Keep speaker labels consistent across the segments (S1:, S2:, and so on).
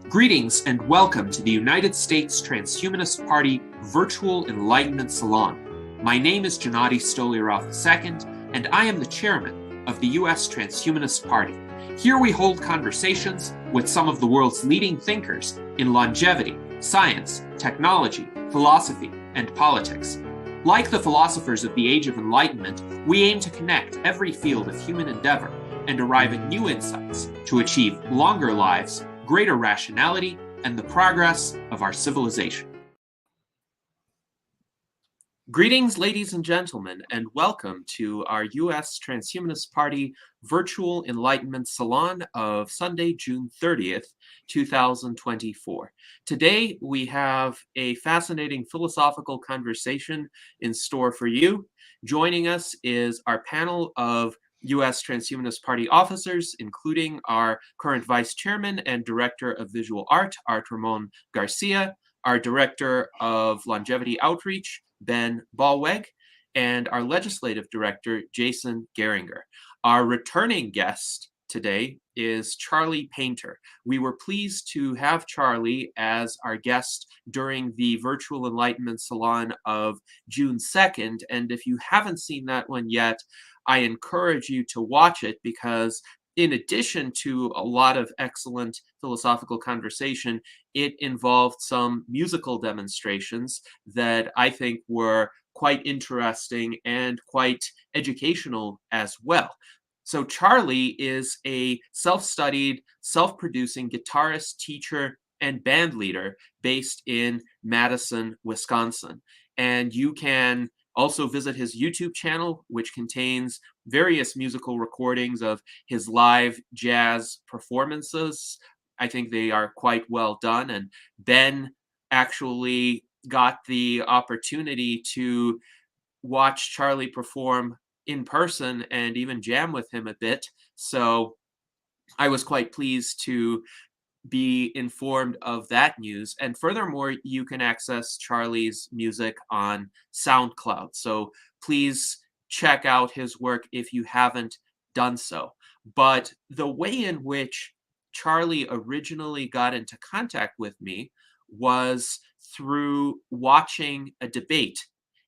S1: Greetings and welcome to the United States Transhumanist Party Virtual Enlightenment Salon. My name is Gennady Stolyarov II, and I am the chairman of the US Transhumanist Party. Here we hold conversations with some of the world's leading thinkers in longevity, science, technology, philosophy, and politics. Like the philosophers of the Age of Enlightenment, we aim to connect every field of human endeavor and arrive at new insights to achieve longer lives, greater rationality, and the progress of our civilization. Greetings, ladies and gentlemen, and welcome to our US Transhumanist Party Virtual Enlightenment Salon of Sunday, June 30th, 2024. Today, we have a fascinating philosophical conversation in store for you. Joining us is our panel of U.S. Transhumanist Party officers, including our current Vice Chairman and Director of Visual Art, Art Ramon Garcia, our Director of Longevity Outreach, Ben Ballweg, and our Legislative Director, Jason Geringer. Our returning guest today is Charlie Painter. We were pleased to have Charlie as our guest during the Virtual Enlightenment Salon of June 2nd, and if you haven't seen that one yet, I encourage you to watch it because in addition to a lot of excellent philosophical conversation, it involved some musical demonstrations that I think were quite interesting and quite educational as well. So Charlie is a self-studied, self-producing guitarist, teacher, and band leader based in Madison, Wisconsin. And you can also visit his YouTube channel, which contains various musical recordings of his live jazz performances. I think they are quite well done. And Ben actually got the opportunity to watch Charlie perform in person and even jam with him a bit. So I was quite pleased to be informed of that news. And furthermore, you can access Charlie's music on SoundCloud. So please check out his work if you haven't done so. But the way in which Charlie originally got into contact with me was through watching a debate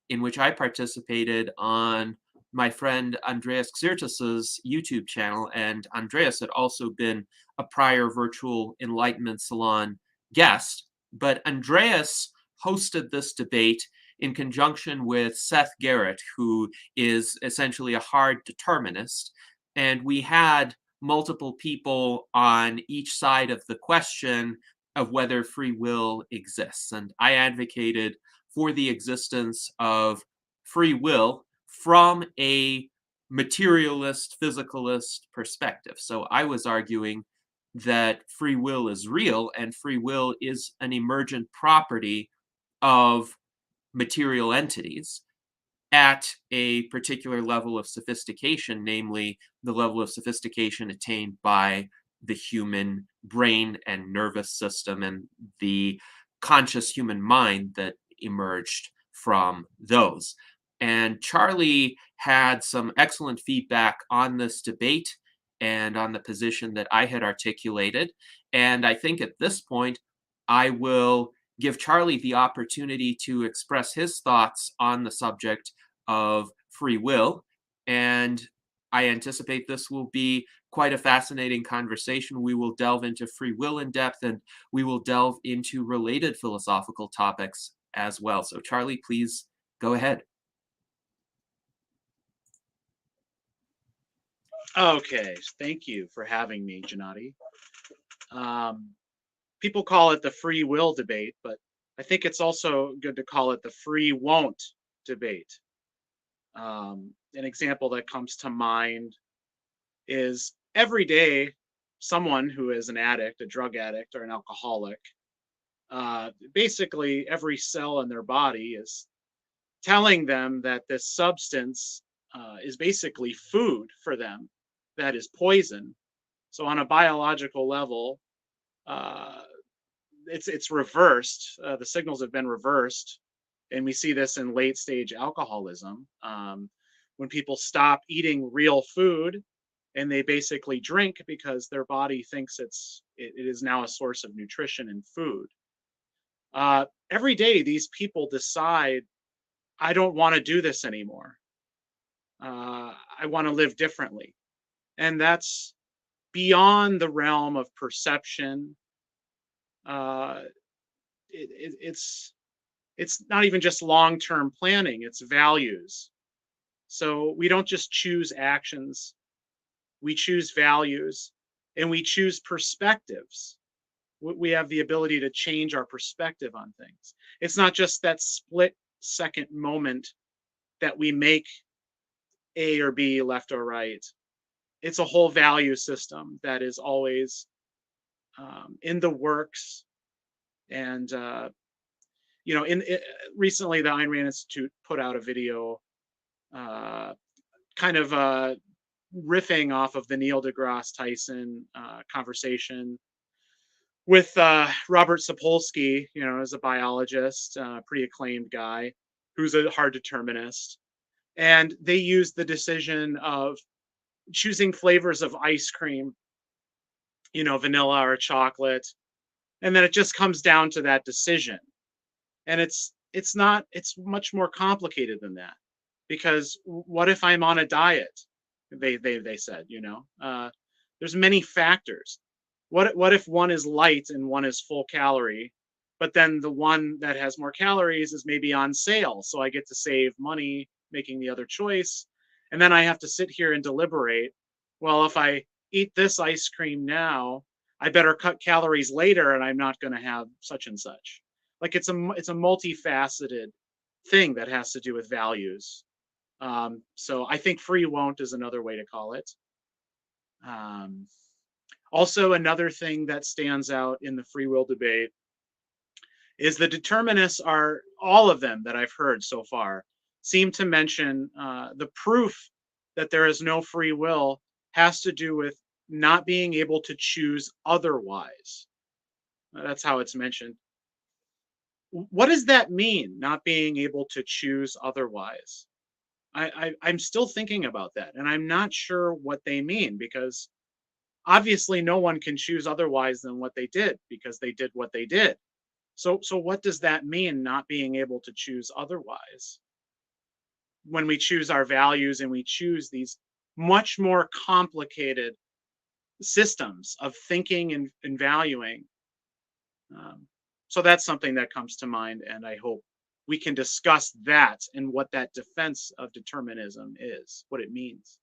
S1: in which I participated on my friend Andreas Xirtus's YouTube channel, and Andreas had also been a prior Virtual Enlightenment Salon guest, but Andreas hosted this debate in conjunction with Seth Garrett, who is essentially a hard determinist, and we had multiple people on each side of the question of whether free will exists, and I advocated for the existence of free will from a materialist, physicalist perspective. So I was arguing that free will is real and free will is an emergent property of material entities at a particular level of sophistication, namely the level of sophistication attained by the human brain and nervous system and the conscious human mind that emerged from those. And Charlie had some excellent feedback on this debate and on the position that I had articulated. And I think at this point, I will give Charlie the opportunity to express his thoughts on the subject of free will. And I anticipate this will be quite a fascinating conversation. We will delve into free will in depth, and we will delve into related philosophical topics as well. So Charlie, please go ahead.
S2: Okay, thank you for having me, Gennady. People call it the free will debate, but I think it's also good to call it the free won't debate. An example that comes to mind is every day someone who is an addict, a drug addict, or an alcoholic, basically every cell in their body is telling them that this substance is basically food for them, that is poison. So on a biological level, it's reversed. The signals have been reversed, and we see this in late stage alcoholism. when people stop eating real food and they basically drink because their body thinks it is now a source of nutrition and food. Every day, these people decide, I don't want to do this anymore. I want to live differently. And that's beyond the realm of perception. Uh, it's not even just long-term planning, it's values. So we don't just choose actions, we choose values, and we choose perspectives. We have the ability to change our perspective on things. It's not just that split second moment that we make A or B, left or right. It's a whole value system that is always in the works. And recently the Ayn Rand Institute put out a video, kind of riffing off of the Neil deGrasse Tyson conversation with Robert Sapolsky, as a biologist, pretty acclaimed guy, who's a hard determinist. And they used the decision of choosing flavors of ice cream, vanilla or chocolate. And then it just comes down to that decision. And it's much more complicated than that. Because what if I'm on a diet? They said, there's many factors. What if one is light and one is full calorie, but then the one that has more calories is maybe on sale, so I get to save money making the other choice, and then I have to sit here and deliberate. Well, if I eat this ice cream now, I better cut calories later, and I'm not going to have such and such. Like it's a multifaceted thing that has to do with values. So I think free won't is another way to call it. Also, another thing that stands out in the free will debate is the determinists all of them that I've heard so far, seem to mention the proof that there is no free will has to do with not being able to choose otherwise. That's how it's mentioned. What does that mean, not being able to choose otherwise? I'm still thinking about that, and I'm not sure what they mean, because obviously no one can choose otherwise than what they did, because they did what they did. So what does that mean, not being able to choose otherwise? When we choose our values and we choose these much more complicated systems of thinking and valuing. So that's something that comes to mind, and I hope we can discuss that and what that defense of determinism is, what it means.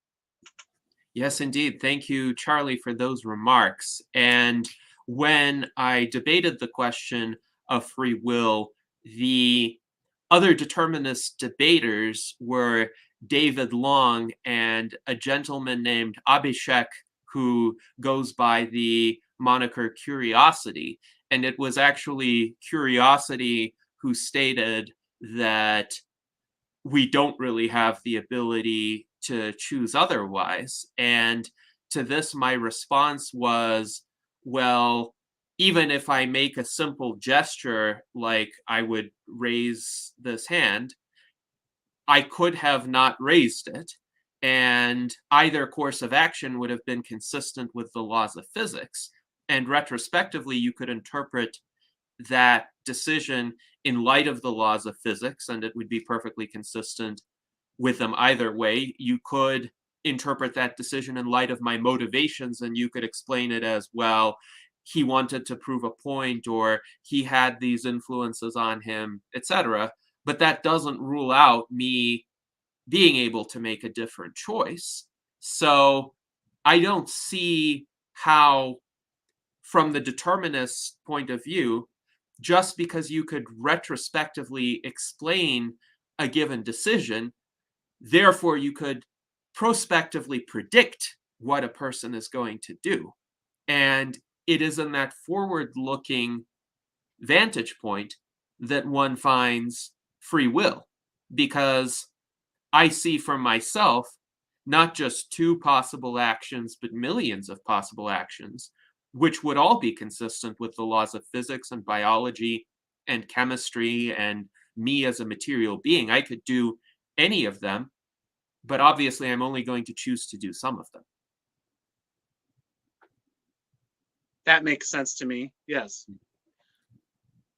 S1: Yes, indeed. Thank you, Charlie, for those remarks. And when I debated the question of free will, the other determinist debaters were David Long and a gentleman named Abhishek, who goes by the moniker Curiosity. And it was actually Curiosity who stated that we don't really have the ability to choose otherwise. And to this, my response was, well, even if I make a simple gesture, like I would raise this hand, I could have not raised it. And either course of action would have been consistent with the laws of physics. And retrospectively, you could interpret that decision in light of the laws of physics, and it would be perfectly consistent with them either way. You could interpret that decision in light of my motivations, and you could explain it as, well, he wanted to prove a point, or he had these influences on him, etc. But that doesn't rule out me being able to make a different choice. So I don't see how, from the determinist point of view, just because you could retrospectively explain a given decision, therefore you could prospectively predict what a person is going to do. And it is in that forward-looking vantage point that one finds free will, because I see for myself not just two possible actions, but millions of possible actions, which would all be consistent with the laws of physics and biology and chemistry and me as a material being. I could do any of them, but obviously I'm only going to choose to do some of them.
S2: That makes sense to me. Yes.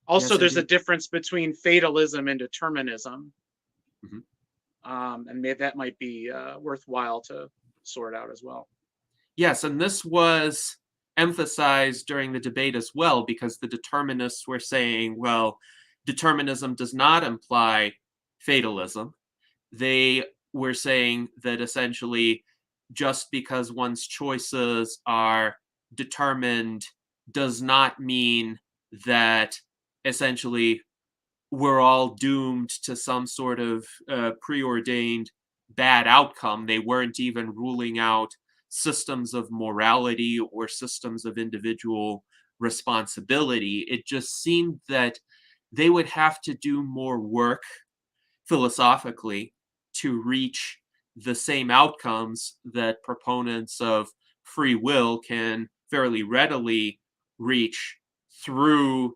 S2: Also,
S1: Yes,
S2: there's a
S1: indeed.
S2: difference between fatalism and determinism,
S1: Mhm.
S2: and maybe that might be worthwhile to sort out as well.
S1: Yes, and this was emphasized during the debate as well, because the determinists were saying, well, determinism does not imply fatalism. They were saying that essentially just because one's choices are determined does not mean that essentially we're all doomed to some sort of preordained bad outcome. They weren't even ruling out systems of morality or systems of individual responsibility. It just seemed that they would have to do more work philosophically to reach the same outcomes that proponents of free will can fairly readily reach through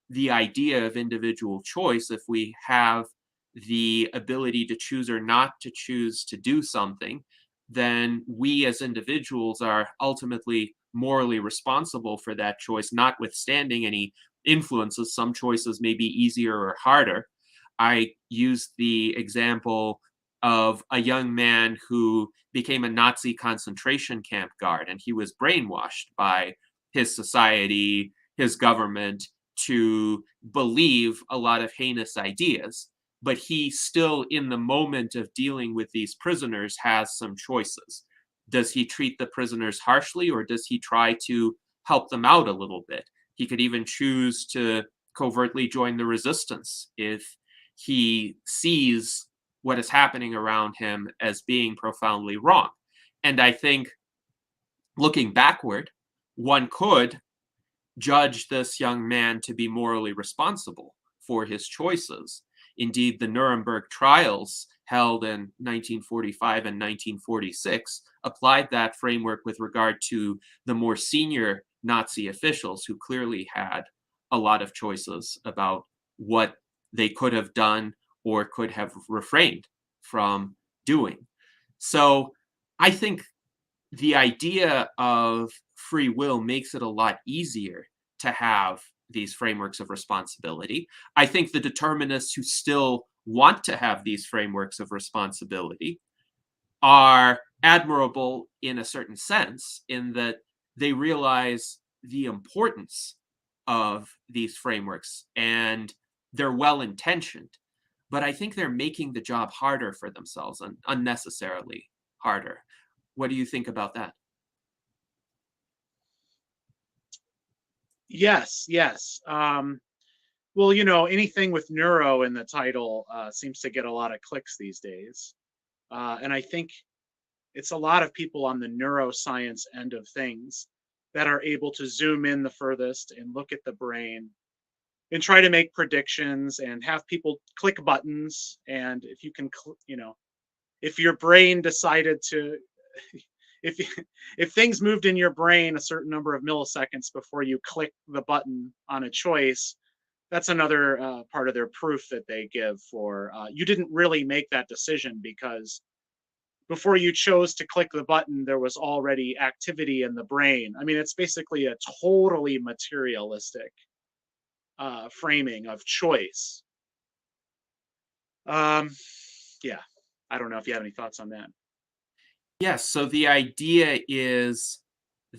S1: the idea of individual choice. If we have the ability to choose or not to choose to do something, then we as individuals are ultimately morally responsible for that choice, notwithstanding any influences. Some choices may be easier or harder. I used the example of a young man who became a Nazi concentration camp guard, and he was brainwashed by his society, his government, to believe a lot of heinous ideas. But he still, in the moment of dealing with these prisoners, has some choices. Does he treat the prisoners harshly, or does he try to help them out a little bit? He could even choose to covertly join the resistance if he sees what is happening around him as being profoundly wrong. And I think looking backward, one could judge this young man to be morally responsible for his choices. Indeed, the Nuremberg trials held in 1945 and 1946 applied that framework with regard to the more senior Nazi officials who clearly had a lot of choices about what they could have done or could have refrained from doing. So I think the idea of free will makes it a lot easier to have these frameworks of responsibility. I think the determinists who still want to have these frameworks of responsibility are admirable in a certain sense, in that they realize the importance of these frameworks and they're well intentioned. But I think they're making the job harder for themselves and unnecessarily harder. What do you think about that?
S2: Yes, yes. Well, anything with neuro in the title seems to get a lot of clicks these days. And I think it's a lot of people on the neuroscience end of things that are able to zoom in the furthest and look at the brain and try to make predictions and have people click buttons. And if you can, if your brain decided to, if if things moved in your brain a certain number of milliseconds before you click the button on a choice, that's another part of their proof that they give for you didn't really make that decision because before you chose to click the button, there was already activity in the brain. I mean, it's basically a totally materialistic framing of choice. Um, yeah, I don't know if you have any thoughts on that.
S1: Yes, so the idea is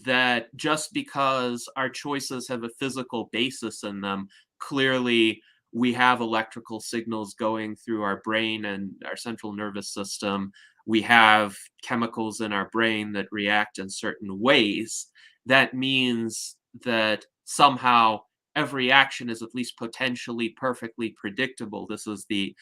S1: that just because our choices have a physical basis in them, clearly we have electrical signals going through our brain and our central nervous system. We have chemicals in our brain that react in certain ways. That means that somehow every action is at least potentially perfectly predictable. This is the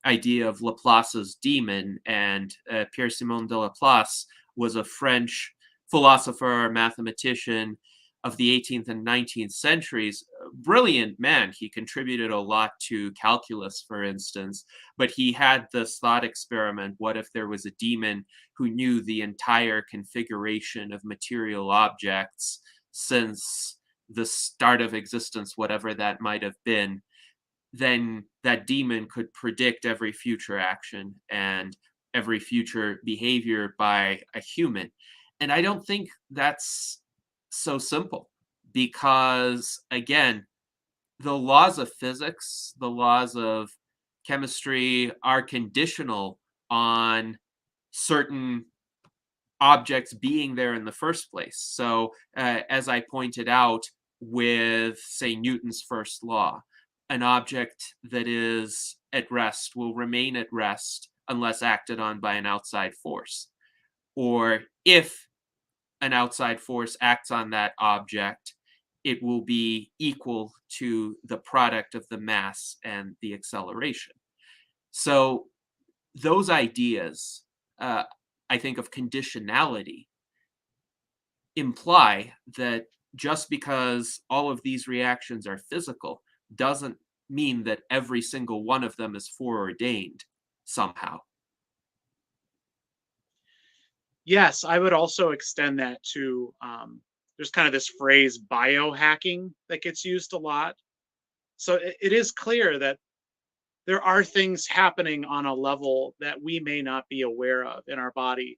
S1: idea of Laplace's demon, and Pierre-Simon de Laplace was a French philosopher, mathematician of the 18th and 19th centuries. A brilliant man. He contributed a lot to calculus, for instance, but he had this thought experiment: what if there was a demon who knew the entire configuration of material objects since the start of existence, whatever that might have been? Then that demon could predict every future action and every future behavior by a human. And I don't think that's so simple because, again, the laws of physics, the laws of chemistry are conditional on certain objects being there in the first place. So, as I pointed out with, say, Newton's first law, an object that is at rest will remain at rest unless acted on by an outside force. Or if an outside force acts on that object, it will be equal to the product of the mass and the acceleration. So those ideas, I think, of conditionality imply that just because all of these reactions are physical doesn't mean that every single one of them is foreordained somehow.
S2: Yes, I would also extend that to there's kind of this phrase biohacking that gets used a lot. So it is clear that there are things happening on a level that we may not be aware of in our body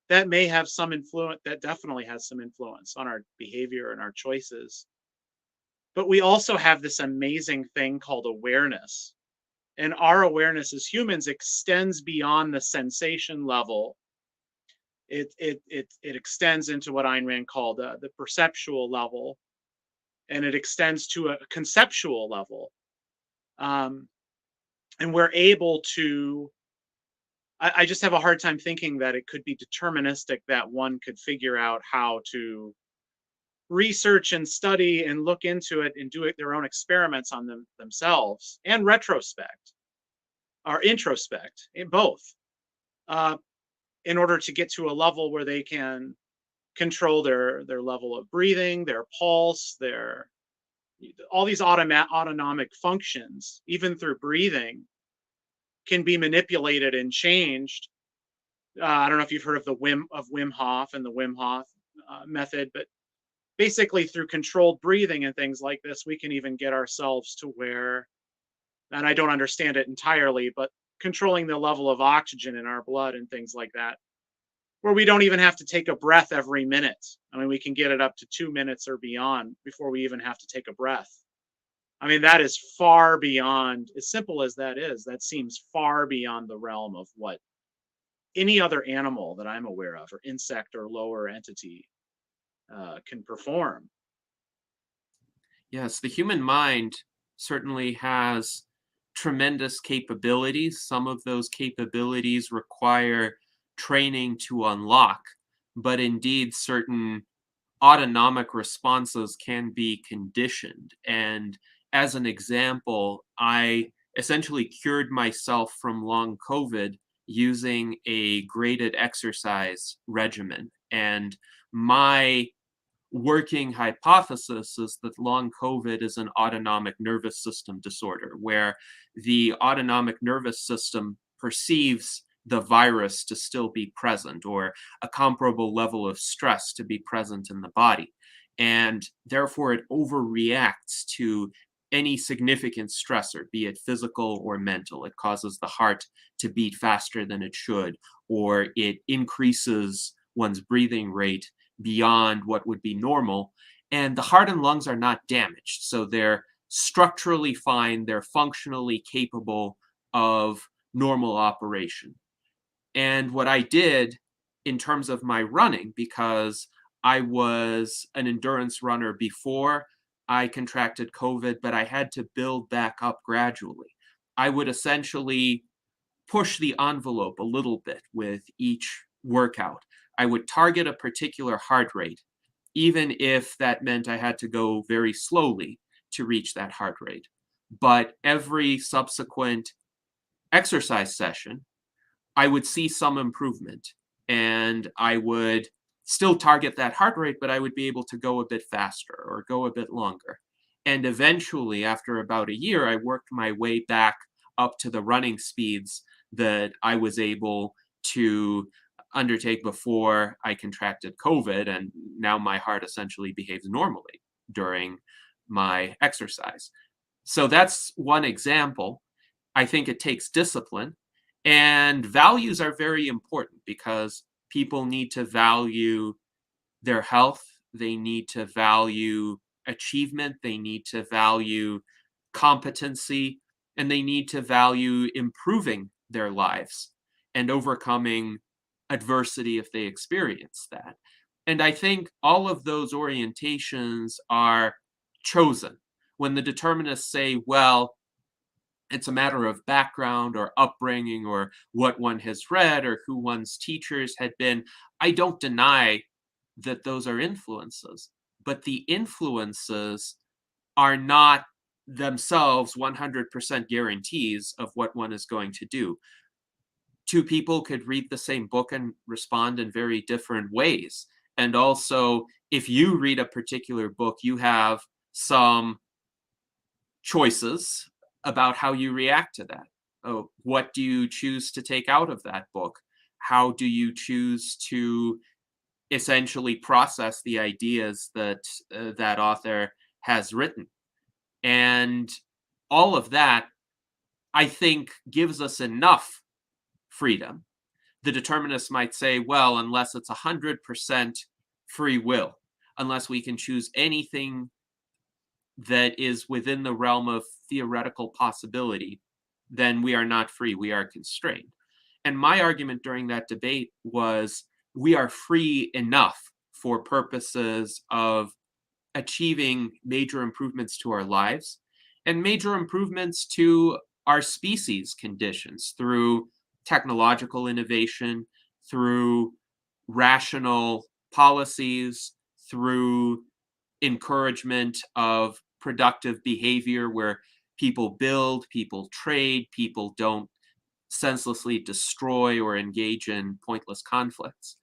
S2: that may have some influence, that definitely has some influence on our behavior and our choices. But we also have this amazing thing called awareness. And our awareness as humans extends beyond the sensation level. It extends into what Ayn Rand called the perceptual level, and it extends to a conceptual level. Um, and we're able to, I just have a hard time thinking that it could be deterministic, that one could figure out how to research and study and look into it and do it their own experiments on themselves and retrospect or introspect in both, uh, in order to get to a level where they can control their level of breathing, their pulse, their all these autonomic functions, even through breathing, can be manipulated and changed. I don't know if you've heard of Wim Hof and the Wim Hof method, but basically through controlled breathing and things like this, we can even get ourselves to where, and I don't understand it entirely, but controlling the level of oxygen in our blood and things like that, where we don't even have to take a breath every minute. I mean, we can get it up to 2 minutes or beyond before we even have to take a breath. I mean, that is far beyond, as simple as that is, that seems far beyond the realm of what any other animal that I'm aware of, or insect or lower entity, can perform.
S1: Yes, the human mind certainly has tremendous capabilities. Some of those capabilities require training to unlock, but indeed, certain autonomic responses can be conditioned. And as an example, I essentially cured myself from long COVID using a graded exercise regimen. And my working hypothesis is that long COVID is an autonomic nervous system disorder, where the autonomic nervous system perceives the virus to still be present or a comparable level of stress to be present in the body. And therefore, it overreacts to any significant stressor, be it physical or mental. It causes the heart to beat faster than it should, or it increases one's breathing rate beyond what would be normal. And the heart and lungs are not damaged. So they're structurally fine, they're functionally capable of normal operation. And what I did in terms of my running, because I was an endurance runner before I contracted COVID, but I had to build back up gradually. I would essentially push the envelope a little bit with each workout. I would target a particular heart rate, even if that meant I had to go very slowly to reach that heart rate. But every subsequent exercise session, I would see some improvement and I would still target that heart rate, but I would be able to go a bit faster or go a bit longer. And eventually, after about a year, I worked my way back up to the running speeds that I was able to undertake before I contracted COVID. And now my heart essentially behaves normally during my exercise. So that's one example. I think it takes discipline. And values are very important because people need to value their health, they need to value achievement, they need to value competency, and they need to value improving their lives and overcoming adversity if they experience that. And I think all of those orientations are chosen. When the determinists say, well, it's a matter of background or upbringing or what one has read or who one's teachers had been, I don't deny that those are influences, but the influences are not themselves 100% guarantees of what one is going to do. Two people could read the same book and respond in very different ways. And also, if you read a particular book, you have some choices about how you react to that. Oh, what do you choose to take out of that book? How do you choose to essentially process the ideas that that author has written? And all of that, I think, gives us enough freedom. The determinists might say, well, unless it's 100% free will, unless we can choose anything that is within the realm of theoretical possibility, then we are not free, we are constrained. And my argument during that debate was we are free enough for purposes of achieving major improvements to our lives and major improvements to our species conditions through technological innovation, through rational policies, through encouragement of productive behavior where people build, people trade, people don't senselessly destroy or engage in pointless conflicts.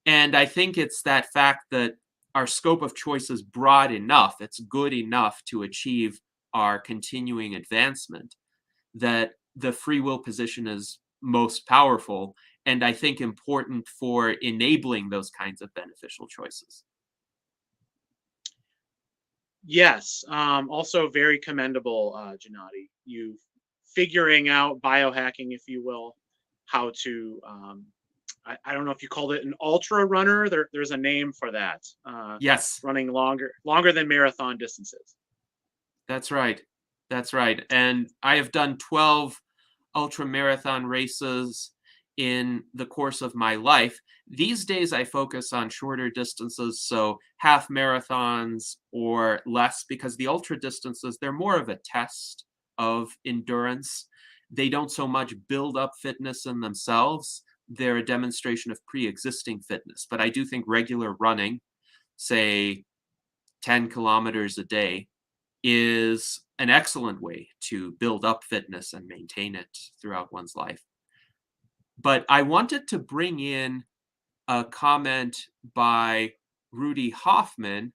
S1: And I think it's that fact that our scope of choice is broad enough, it's good enough to achieve our continuing advancement, that the free will position is most powerful and I think important for enabling those kinds of beneficial choices.
S2: Yes, also very commendable, Gennady. You figuring out biohacking, if you will, how to. I don't know if you called it an ultra runner. There's a name for that.
S1: Yes,
S2: Running longer than marathon distances.
S1: that's right. That's right. And I have done 12 ultra marathon races in the course of my life. These days, I focus on shorter distances, so half marathons or less, because the ultra distances, they're more of a test of endurance. They don't so much build up fitness in themselves, they're a demonstration of pre existing fitness. But I do think regular running, say 10 kilometers a day, is an excellent way to build up fitness and maintain it throughout one's life. But I wanted to bring in a comment by Rudy Hoffman,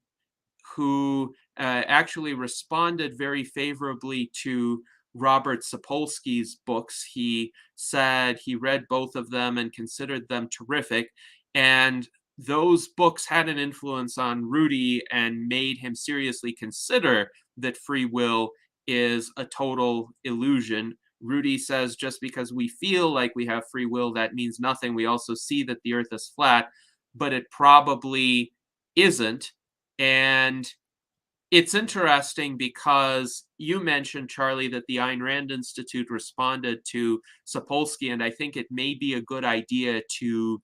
S1: who actually responded very favorably to Robert Sapolsky's books. He said he read both of them and considered them terrific. And those books had an influence on Rudy and made him seriously consider that free will is a total illusion. Rudy says just because we feel like we have free will, that means nothing. We also see that the earth is flat, but it probably isn't. And it's interesting because you mentioned, Charlie, that the Ayn Rand Institute responded to Sapolsky, and I think it may be a good idea to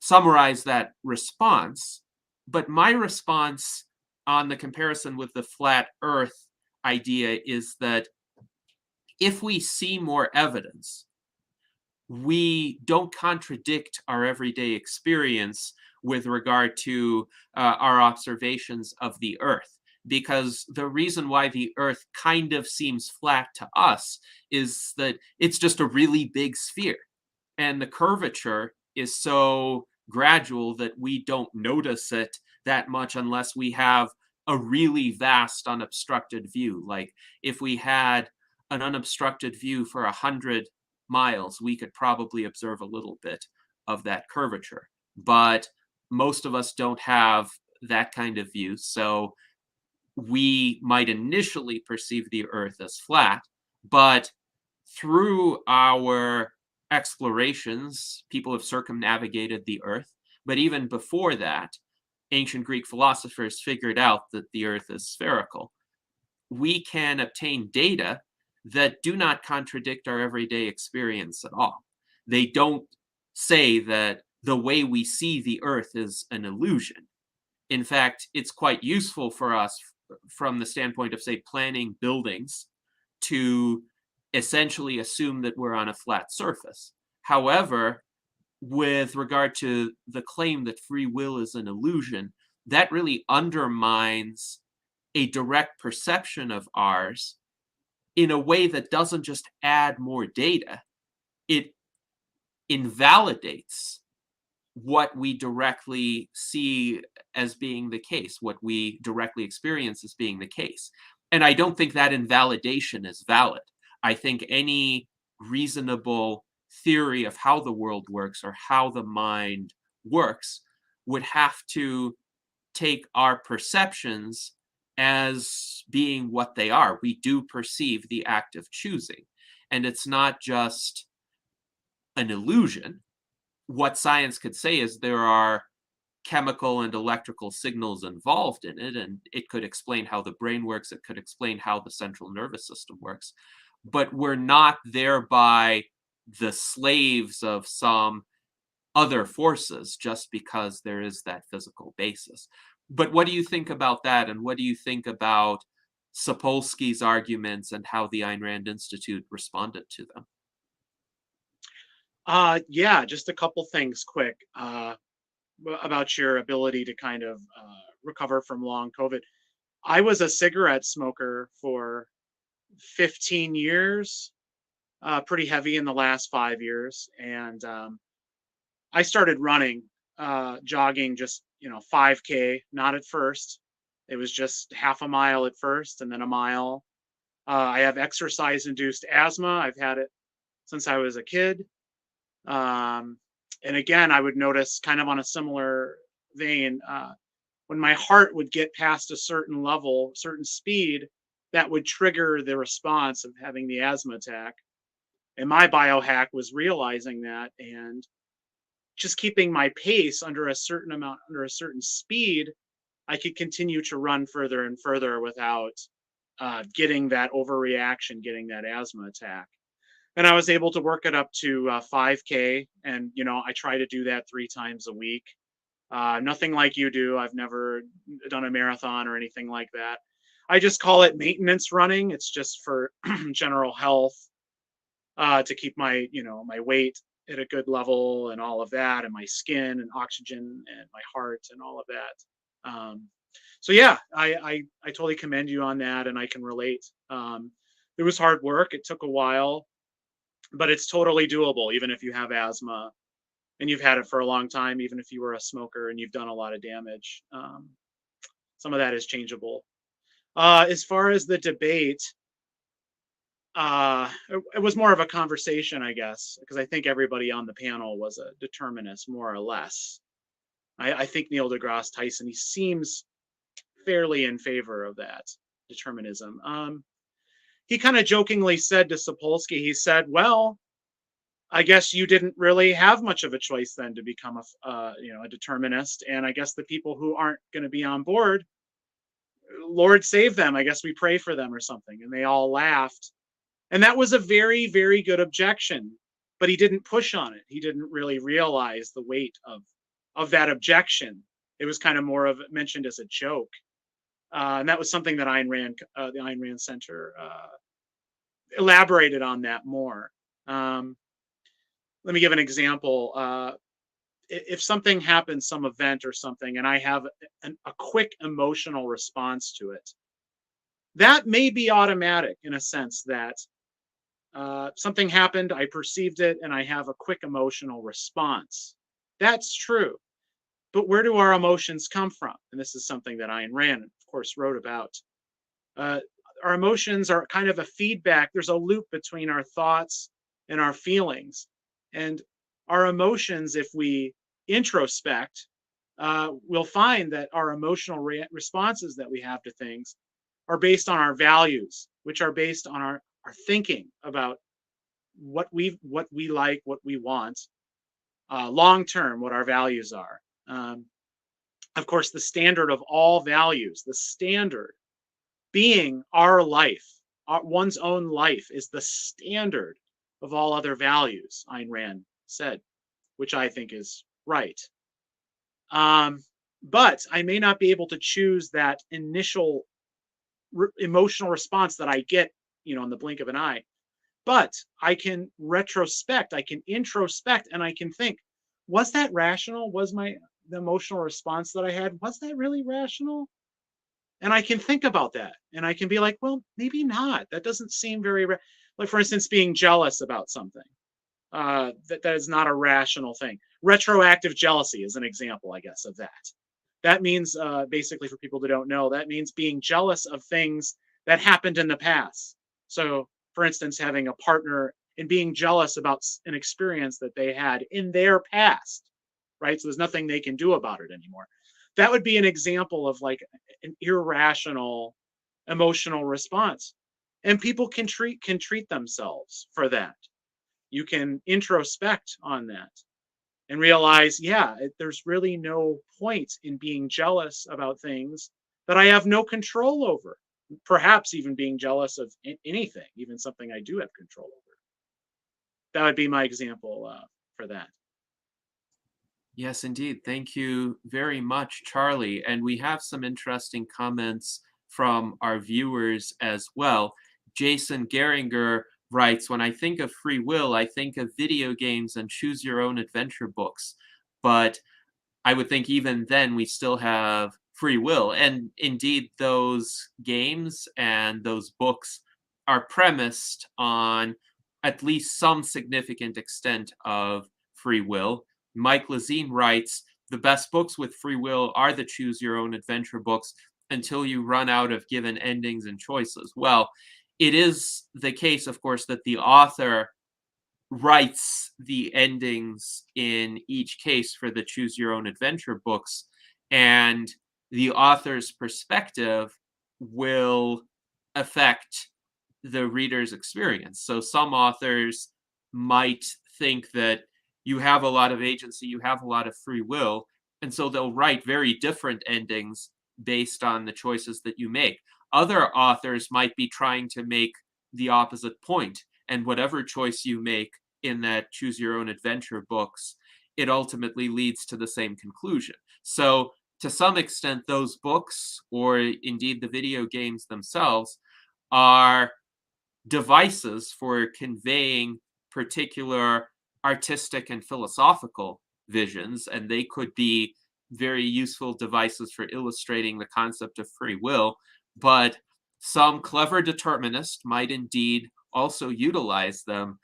S1: summarize that response. But my response on the comparison with the flat earth idea is that if we see more evidence, we don't contradict our everyday experience with regard to our observations of the earth. Because the reason why the earth kind of seems flat to us is that it's just a really big sphere. And the curvature is so gradual that we don't notice it that much unless we have a really vast unobstructed view. Like if we had an unobstructed view for 100 miles, we could probably observe a little bit of that curvature. But most of us don't have that kind of view. So we might initially perceive the earth as flat, but through our explorations, people have circumnavigated the Earth. But even before that, ancient Greek philosophers figured out that the Earth is spherical. We can obtain data that do not contradict our everyday experience at all. They don't say that the way we see the Earth is an illusion. In fact, it's quite useful for us from the standpoint of, say, planning buildings to essentially assume that we're on a flat surface. However, with regard to the claim that free will is an illusion, that really undermines a direct perception of ours in a way that doesn't just add more data, it invalidates what we directly see as being the case, what we directly experience as being the case. And I don't think that invalidation is valid. I think any reasonable theory of how the world works or how the mind works would have to take our perceptions as being what they are. We do perceive the act of choosing, and it's not just an illusion. What science could say is there are chemical and electrical signals involved in it, and it could explain how the brain works, it could explain how the central nervous system works, but we're not thereby the slaves of some other forces just because there is that physical basis. But what do you think about that, and what do you think about Sapolsky's arguments and how the Ayn Rand Institute responded to them?
S2: Yeah, just a couple things quick about your ability to kind of recover from long COVID. I was a cigarette smoker for 15 years, pretty heavy in the last 5 years. And I started running, jogging, just, 5K, not at first. It was just half a mile at first and then a mile. I have exercise induced asthma. I've had it since I was a kid. And again, I would notice kind of on a similar vein, when my heart would get past a certain level, certain speed, that would trigger the response of having the asthma attack. And my biohack was realizing that and just keeping my pace under a certain amount, under a certain speed, I could continue to run further and further without getting that overreaction, getting that asthma attack. And I was able to work it up to 5K. And, I try to do that 3 times a week. Nothing like you do. I've never done a marathon or anything like that. I just call it maintenance running. It's just for general health, to keep my weight at a good level and all of that, and my skin and oxygen and my heart and all of that. So yeah, I totally commend you on that, and I can relate. It was hard work. It took a while, but it's totally doable, even if you have asthma and you've had it for a long time, even if you were a smoker and you've done a lot of damage. Some of that is changeable. As far as the debate, it was more of a conversation, I guess, because I think everybody on the panel was a determinist, more or less. I think Neil deGrasse Tyson, he seems fairly in favor of that determinism. He kind of jokingly said to Sapolsky, he said, well, I guess you didn't really have much of a choice then to become a determinist. And I guess the people who aren't going to be on board, Lord save them. I guess we pray for them or something. And they all laughed. And that was a very, very good objection, but he didn't push on it. He didn't really realize the weight of that objection. It was kind of more of mentioned as a joke. And that was something that the Ayn Rand Center elaborated on that more. Let me give an example. If something happens, some event or something, and I have a quick emotional response to it, that may be automatic in a sense that something happened, I perceived it, and I have a quick emotional response. That's true. But where do our emotions come from? And this is something that Ayn Rand, of course, wrote about. Our emotions are kind of a feedback. There's a loop between our thoughts and our feelings. And our emotions, if we introspect, we'll find that our emotional responses that we have to things are based on our values, which are based on our thinking about what we like, what we want, long term, what our values are. Of course, the standard of all values, the standard being our life, one's own life, is the standard of all other values, Ayn Rand said, which I think is right. But I may not be able to choose that initial emotional response that I get, in the blink of an eye. But I can retrospect, I can introspect, and I can think, was that rational? Was the emotional response that I had, was that really rational? And I can think about that, and I can be like, well, maybe not. That doesn't seem very, like, for instance, being jealous about something. That is not a rational thing. Retroactive jealousy is an example, I guess, of that. That means, basically, for people that don't know, that means being jealous of things that happened in the past. So, for instance, having a partner and being jealous about an experience that they had in their past, right? So there's nothing they can do about it anymore. That would be an example of like an irrational emotional response. And people can treat themselves for that. You can introspect on that and realize, yeah, there's really no point in being jealous about things that I have no control over. Perhaps even being jealous of anything, even something I do have control over. That would be my example for that.
S1: Yes, indeed. Thank you very much, Charlie. And we have some interesting comments from our viewers as well. Jason Geringer writes, when I think of free will, I think of video games and choose your own adventure books. But I would think even then we still have free will. And indeed, those games and those books are premised on at least some significant extent of free will. Mike Lazine writes, the best books with free will are the choose your own adventure books until you run out of given endings and choices. Well, it is the case, of course, that the author writes the endings in each case for the choose your own adventure books, and the author's perspective will affect the reader's experience. So some authors might think that you have a lot of agency, you have a lot of free will, and so they'll write very different endings based on the choices that you make. Other authors might be trying to make the opposite point, and whatever choice you make in that choose your own adventure books, it ultimately leads to the same conclusion. So to some extent, those books, or indeed the video games themselves, are devices for conveying particular artistic and philosophical visions, and they could be very useful devices for illustrating the concept of free will. But some clever determinist might indeed also utilize them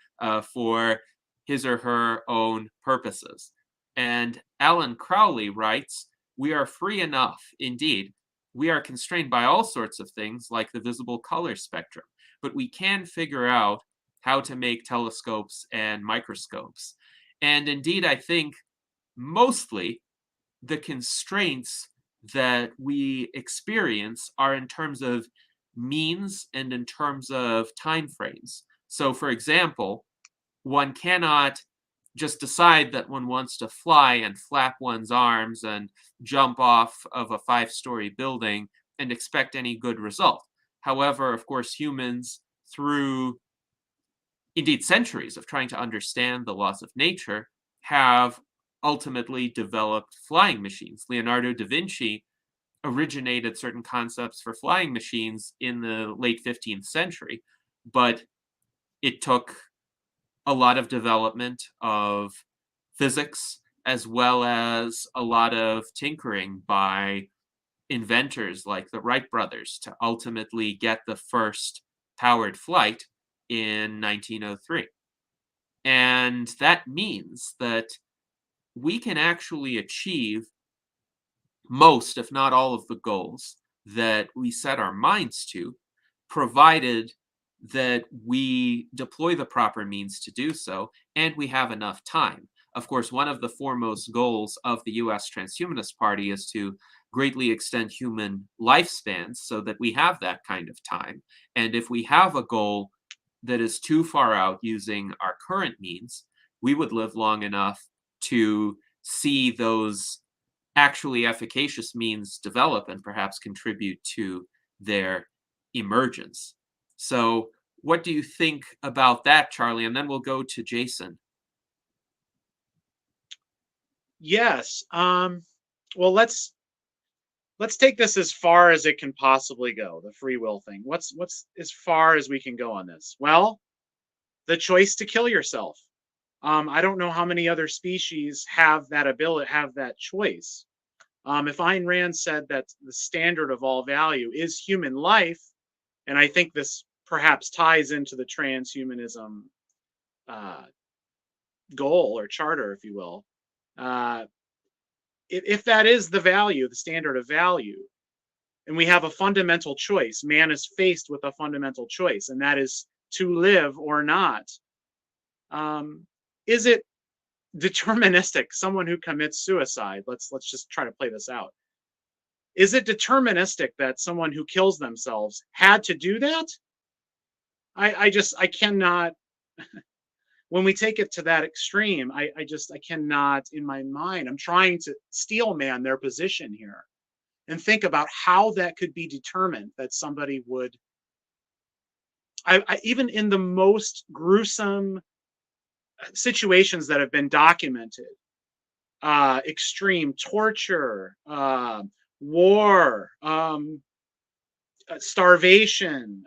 S1: for his or her own purposes. And Alan Crowley writes, we are free enough, indeed. We are constrained by all sorts of things like the visible color spectrum, but we can figure out how to make telescopes and microscopes. And indeed, I think mostly the constraints that we experience are in terms of means and in terms of time frames. So, for example, one cannot just decide that one wants to fly and flap one's arms and jump off of a 5-story building and expect any good result. However, of course, humans, through indeed centuries of trying to understand the laws of nature, have ultimately developed flying machines. Leonardo da Vinci originated certain concepts for flying machines in the late 15th century, but it took a lot of development of physics as well as a lot of tinkering by inventors like the Wright brothers to ultimately get the first powered flight in 1903. And that means that we can actually achieve most, if not all, of the goals that we set our minds to, provided that we deploy the proper means to do so and we have enough time. Of course, one of the foremost goals of the US Transhumanist Party is to greatly extend human lifespans so that we have that kind of time. And if we have a goal that is too far out using our current means, we would live long enough to see those actually efficacious means develop and perhaps contribute to their emergence. So, what do you think about that, Charlie? And then we'll go to Jason.
S2: Yes. Well, let's take this as far as it can possibly go, the free will thing. What's as far as we can go on this? Well, the choice to kill yourself. I don't know how many other species have that ability, have that choice. If Ayn Rand said that the standard of all value is human life, and I think this perhaps ties into the transhumanism goal or charter, if you will. If that is the value, the standard of value, and we have a fundamental choice, man is faced with a fundamental choice, and that is to live or not. Is it deterministic? Someone who commits suicide, let's just try to play this out. Is it deterministic that someone who kills themselves had to do that? I cannot. When we take it to that extreme, I cannot, in my mind, I'm trying to steel man their position here and think about how that could be determined, that somebody would, even in the most gruesome situations that have been documented, extreme torture, war, starvation,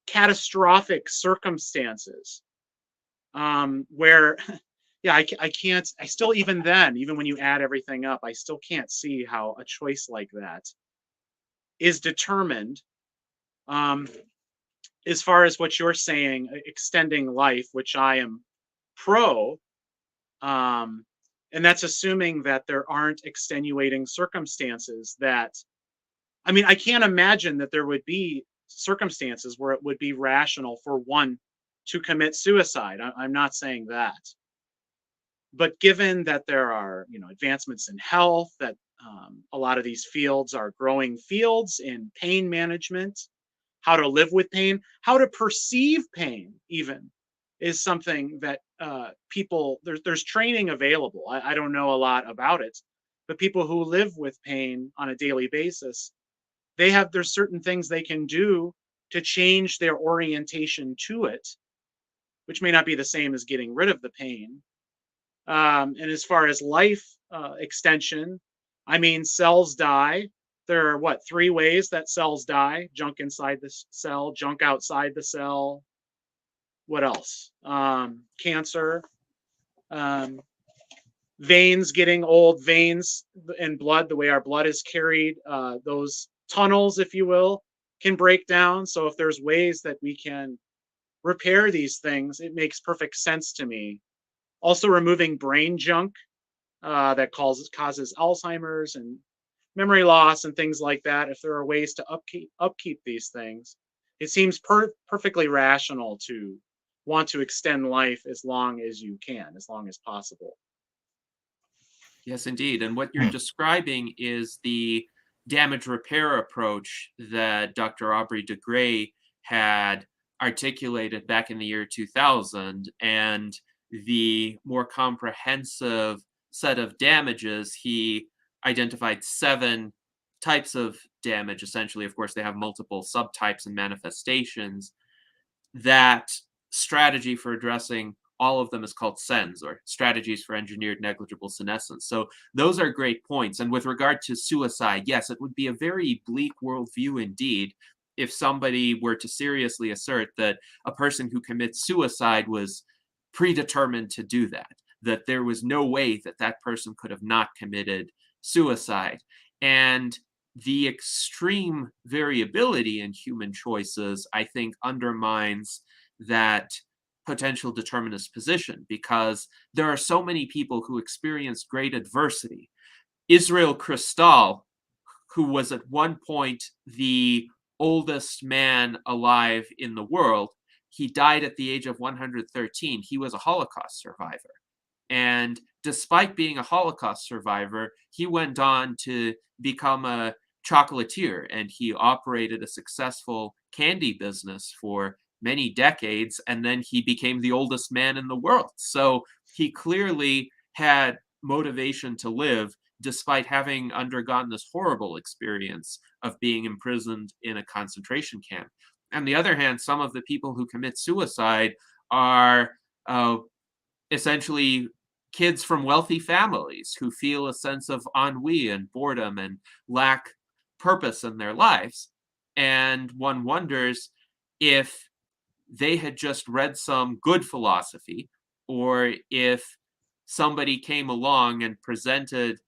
S2: catastrophic circumstances, where yeah, I can't, I still, even then, even when you add everything up, I still can't see how a choice like that is determined. As far as what you're saying, extending life, which I am pro, and that's assuming that there aren't extenuating circumstances that, I mean, I can't imagine that there would be circumstances where it would be rational for one to commit suicide. I'm not saying that. But given that there are, advancements in health, that a lot of these fields are growing fields in pain management, how to live with pain, how to perceive pain, even, is something that people, there's training available. I don't know a lot about it, but people who live with pain on a daily basis, there's certain things they can do to change their orientation to it, which may not be the same as getting rid of the pain. And as far as life extension, I mean, cells die. There are 3 ways that cells die: junk inside the cell, junk outside the cell. What else? Cancer, veins getting old, veins and blood, the way our blood is carried, those tunnels, if you will, can break down. So if there's ways that we can repair these things, it makes perfect sense to me. Also, removing brain junk that causes Alzheimer's and memory loss and things like that. If there are ways to upkeep these things, it seems perfectly rational to want to extend life as long as you can, as long as possible.
S1: Yes, indeed. And what you're describing is the damage repair approach that Dr. Aubrey de Grey had articulated back in the year 2000. And the more comprehensive set of damages, he identified 7 types of damage, essentially. Of course, they have multiple subtypes and manifestations. That strategy for addressing all of them is called SENS, or Strategies for Engineered Negligible Senescence. So those are great points. And with regard to suicide, yes, it would be a very bleak worldview indeed if somebody were to seriously assert that a person who commits suicide was predetermined to do that, that there was no way that that person could have not committed suicide. And the extreme variability in human choices, I think, undermines that potential determinist position, because there are so many people who experienced great adversity. Israel Kristall, who was at one point the oldest man alive in the world, he died at the age of 113. He was a Holocaust survivor. And despite being a Holocaust survivor, he went on to become a chocolatier, and he operated a successful candy business for many decades, and then he became the oldest man in the world. So he clearly had motivation to live despite having undergone this horrible experience of being imprisoned in a concentration camp. On the other hand, some of the people who commit suicide are essentially kids from wealthy families who feel a sense of ennui and boredom and lack purpose in their lives. And one wonders if they had just read some good philosophy, or if somebody came along and presented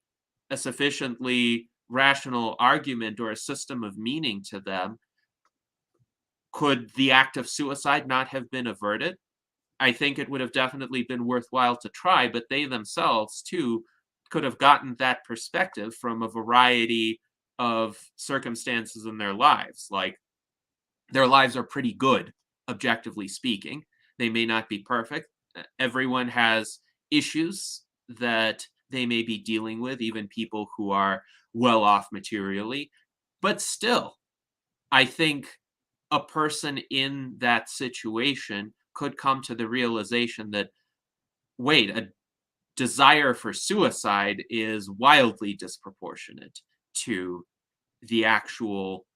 S1: a sufficiently rational argument or a system of meaning to them, could the act of suicide not have been averted? I think it would have definitely been worthwhile to try, but they themselves, too, could have gotten that perspective from a variety of circumstances in their lives. Like, their lives are pretty good, objectively speaking. They may not be perfect. Everyone has issues that they may be dealing with, even people who are well off materially. But still, I think a person in that situation could come to the realization that, wait, a desire for suicide is wildly disproportionate to the actual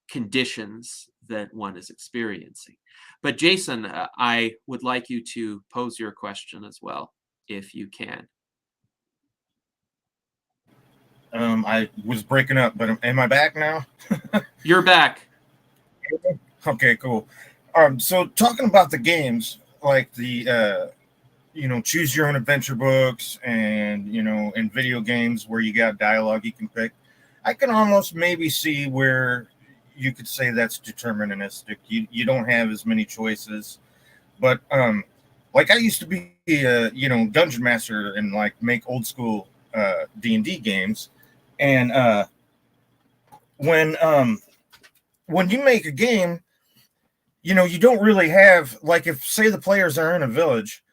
S1: conditions that one is experiencing. But Jason, I would like you to pose your question as well, if you can.
S3: I was breaking up, but am I back now?
S1: You're back.
S3: Okay, cool. So talking about the games, like the choose your own adventure books, and in video games where you got dialogue you can pick, I can almost maybe see where you could say that's deterministic. You don't have as many choices, but like I used to be dungeon master and like make old school D&D games, and when you make a game, you don't really have, like, if say the players are in a village,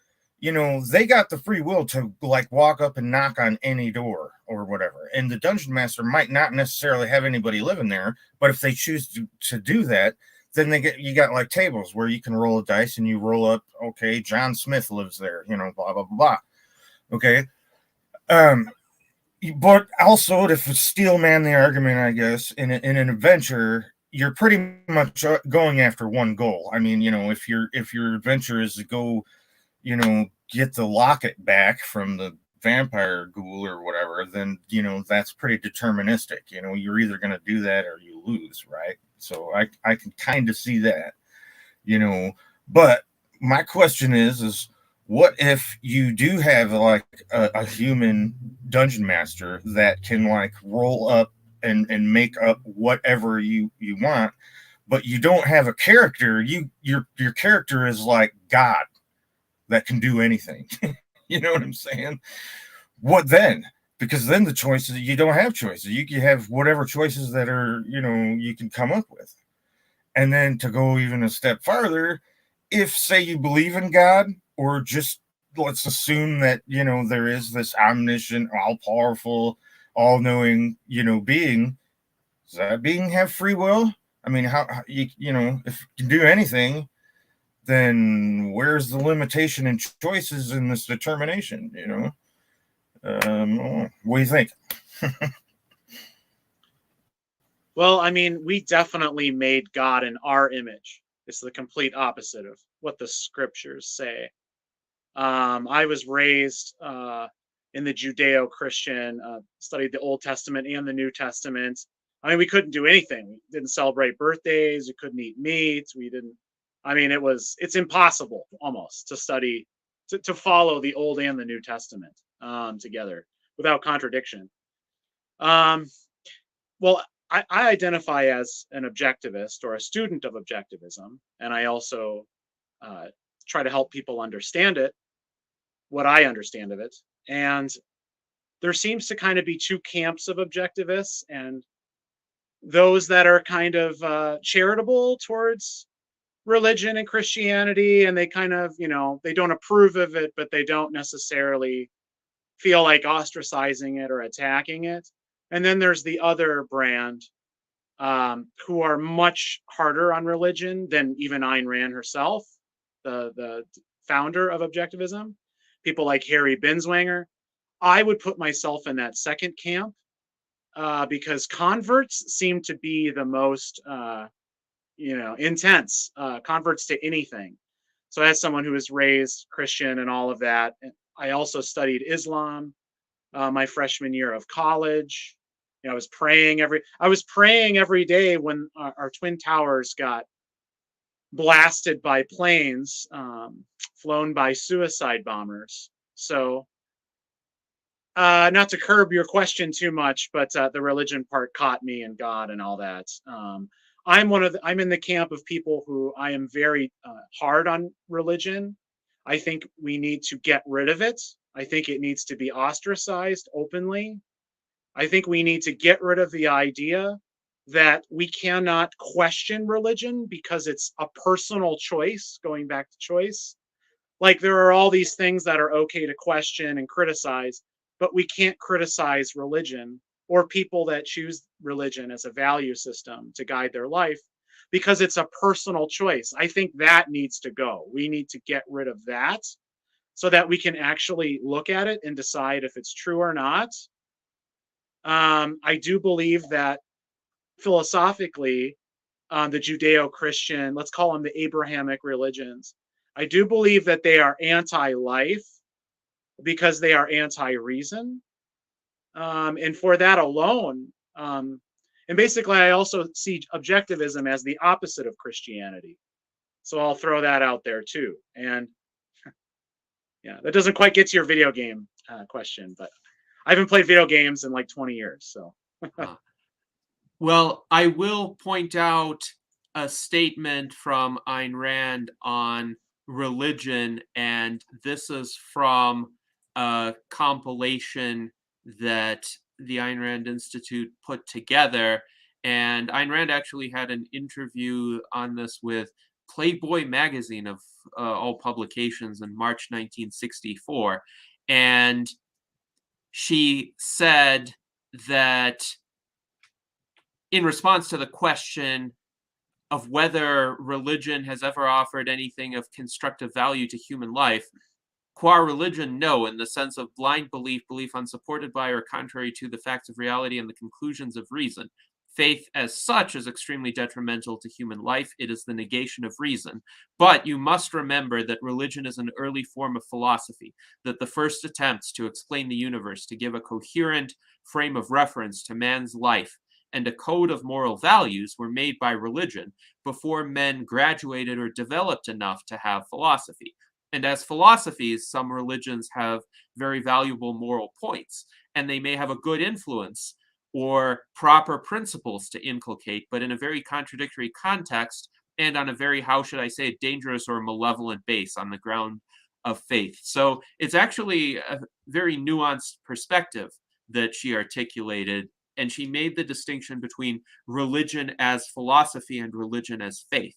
S3: they got the free will to like walk up and knock on any door or whatever. And the dungeon master might not necessarily have anybody living there, but if they choose to do that, then you got like tables where you can roll a dice and you roll up, okay, John Smith lives there, blah, blah, blah, blah. Okay. But also, to steel man the argument, I guess, in an adventure, you're pretty much going after one goal. I mean, if your adventure is to go, get the locket back from the vampire ghoul or whatever, then that's pretty deterministic. You're either going to do that or you lose, right? So I can kind of see that, but my question is what if you do have like a human dungeon master that can like roll up and make up whatever you want, but you don't have a character? Your character is like God that can do anything. You know what I'm saying? What then? Because then the choices, you don't have choices. You can have whatever choices that are, you can come up with. And then to go even a step farther, if say you believe in God, or just let's assume that, there is this omniscient, all powerful, all knowing, being, does that being have free will? I mean, how if you can do anything, then where's the limitation in choices in this determination? What do you think?
S2: Well, I mean, we definitely made God in our image. It's the complete opposite of what the scriptures say. I was raised in the Judeo-Christian, studied the Old Testament and the New Testament. I mean, we couldn't do anything. We didn't celebrate birthdays. We couldn't eat meat. We didn't. I mean, it's impossible almost to study, to follow the Old and the New Testament together without contradiction. Well, I identify as an objectivist or a student of objectivism, and I also try to help people understand it, what I understand of it. And there seems to kind of be two camps of objectivists, and those that are kind of charitable towards religion and Christianity, and they kind of, they don't approve of it, but they don't necessarily feel like ostracizing it or attacking it. And then there's the other brand who are much harder on religion than even Ayn Rand herself, the founder of Objectivism. People like Harry Binswanger. I would put myself in that second camp because converts seem to be the most, intense converts to anything. So as someone who was raised Christian and all of that, I also studied Islam my freshman year of college. I was praying every day when our twin towers got blasted by planes flown by suicide bombers. So not to curb your question too much, but the religion part caught me, and God and all that. I'm in the camp of people who I am very hard on religion. I think we need to get rid of it. I think it needs to be ostracized openly. I think we need to get rid of the idea that we cannot question religion because it's a personal choice, going back to choice. Like there are all these things that are okay to question and criticize, but we can't criticize religion or people that choose religion as a value system to guide their life because it's a personal choice. I think that needs to go. We need to get rid of that so that we can actually look at it and decide if it's true or not. I do believe that philosophically, the Judeo-Christian, let's call them the Abrahamic religions, I do believe that they are anti-life because they are anti-reason. And for that alone, and basically I also see objectivism as the opposite of Christianity. So I'll throw that out there too. And yeah, that doesn't quite get to your video game question, but I haven't played video games in like 20 years. So.
S1: Well, I will point out a statement from Ayn Rand on religion, and this is from a compilation that the Ayn Rand Institute put together. And Ayn Rand actually had an interview on this with Playboy magazine of all publications in March 1964. And she said that in response to the question of whether religion has ever offered anything of constructive value to human life, qua religion, no, in the sense of blind belief, belief unsupported by or contrary to the facts of reality and the conclusions of reason. Faith as such is extremely detrimental to human life. It is the negation of reason. But you must remember that religion is an early form of philosophy, that the first attempts to explain the universe, to give a coherent frame of reference to man's life, and a code of moral values were made by religion before men graduated or developed enough to have philosophy. And as philosophies, some religions have very valuable moral points, and they may have a good influence or proper principles to inculcate, but in a very contradictory context and on a very, how should I say, dangerous or malevolent base on the ground of faith. So it's actually a very nuanced perspective that she articulated, and she made the distinction between religion as philosophy and religion as faith.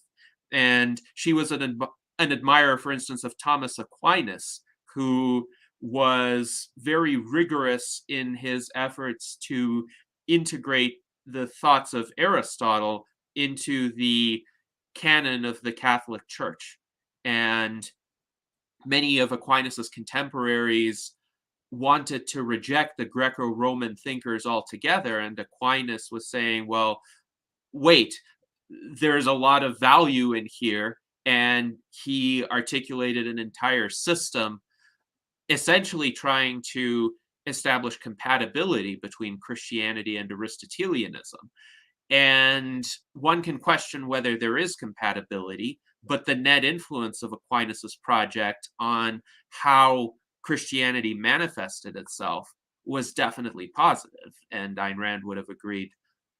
S1: And she was an admirer, for instance, of Thomas Aquinas, who was very rigorous in his efforts to integrate the thoughts of Aristotle into the canon of the Catholic Church. And many of Aquinas's contemporaries wanted to reject the Greco-Roman thinkers altogether, and Aquinas was saying, well, wait, there's a lot of value in here, and he articulated an entire system essentially trying to establish compatibility between Christianity and Aristotelianism. And one can question whether there is compatibility, but the net influence of Aquinas's project on how Christianity manifested itself was definitely positive, and Ayn Rand would have agreed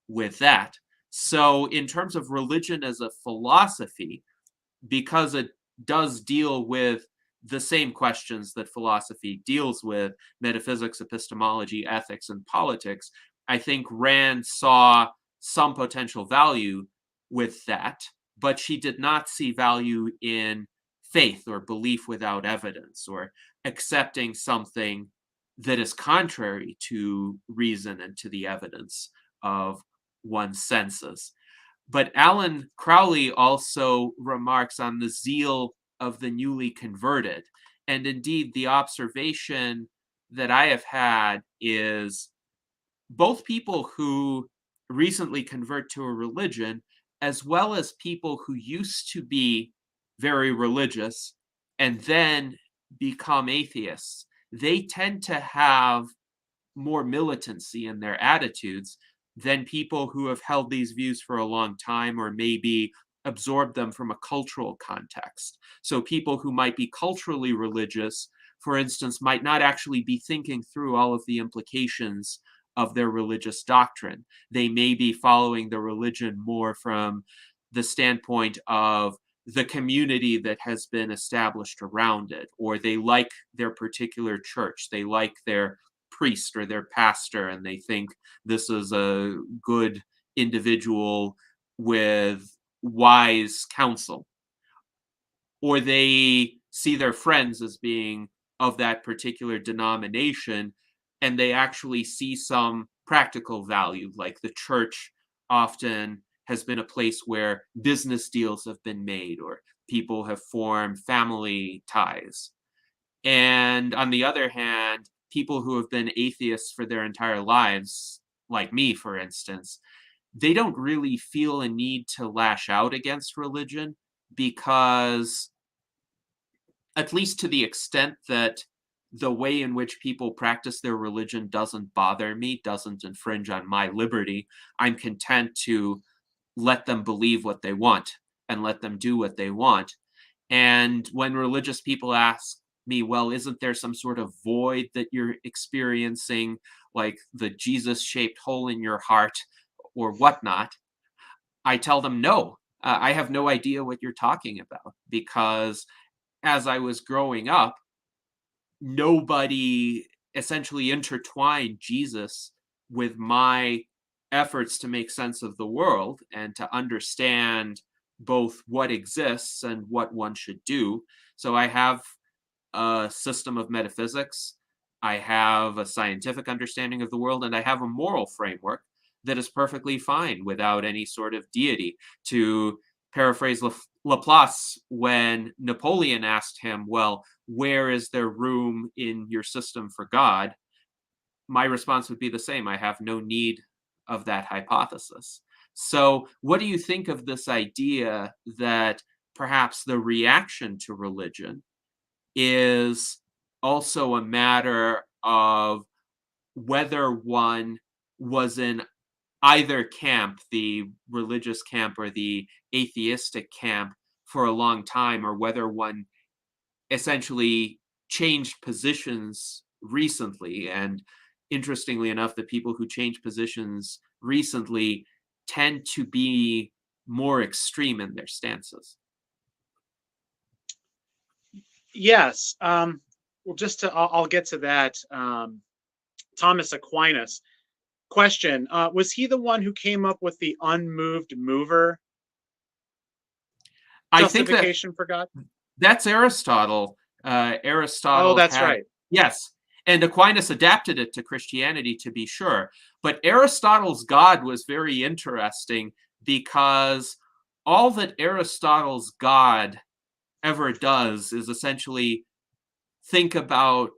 S1: with that. So in terms of religion as a philosophy, because it does deal with the same questions that philosophy deals with, metaphysics, epistemology, ethics, and politics, I think Rand saw some potential value with that, but she did not see value in faith or belief without evidence, or accepting something that is contrary to reason and to the evidence of one's senses. But Alan Crowley also remarks on the zeal of the newly converted. And indeed, the observation that I have had is both people who recently convert to a religion, as well as people who used to be very religious and then become atheists, they tend to have more militancy in their attitudes than people who have held these views for a long time or maybe absorbed them from a cultural context. So people who might be culturally religious, for instance, might not actually be thinking through all of the implications of their religious doctrine. They may be following the religion more from the standpoint of the community that has been established around it, or they like their particular church, they like their priest or their pastor, and they think this is a good individual with wise counsel. Or they see their friends as being of that particular denomination, and they actually see some practical value, like the church often has been a place where business deals have been made or people have formed family ties. And on the other hand, people who have been atheists for their entire lives, like me, for instance, they don't really feel a need to lash out against religion because, at least to the extent that the way in which people practice their religion doesn't bother me, doesn't infringe on my liberty, I'm content to let them believe what they want and let them do what they want. And when religious people ask me, well, isn't there some sort of void that you're experiencing, like the Jesus-shaped hole in your heart or whatnot, I tell them, no, I have no idea what you're talking about, because as I was growing up, nobody essentially intertwined Jesus with my efforts to make sense of the world and to understand both what exists and what one should do. So I have a system of metaphysics, I have a scientific understanding of the world, and I have a moral framework that is perfectly fine without any sort of deity. To paraphrase Laplace, when Napoleon asked him, well, where is there room in your system for God? My response would be the same. I have no need of that hypothesis. So, what do you think of this idea that perhaps the reaction to religion is also a matter of whether one was in either camp, the religious camp or the atheistic camp, for a long time, or whether one essentially changed positions recently? And interestingly enough, the people who change positions recently tend to be more extreme in their stances.
S2: Yes. Well, I'll get to that. Thomas Aquinas. Question: was he the one who came up with the unmoved mover
S1: I think
S2: justification for God?
S1: that's Aristotle. Aristotle.
S2: Oh, that's right.
S1: Yes, and Aquinas adapted it to Christianity, to be sure. But Aristotle's God was very interesting because all that Aristotle's God ever does is essentially think about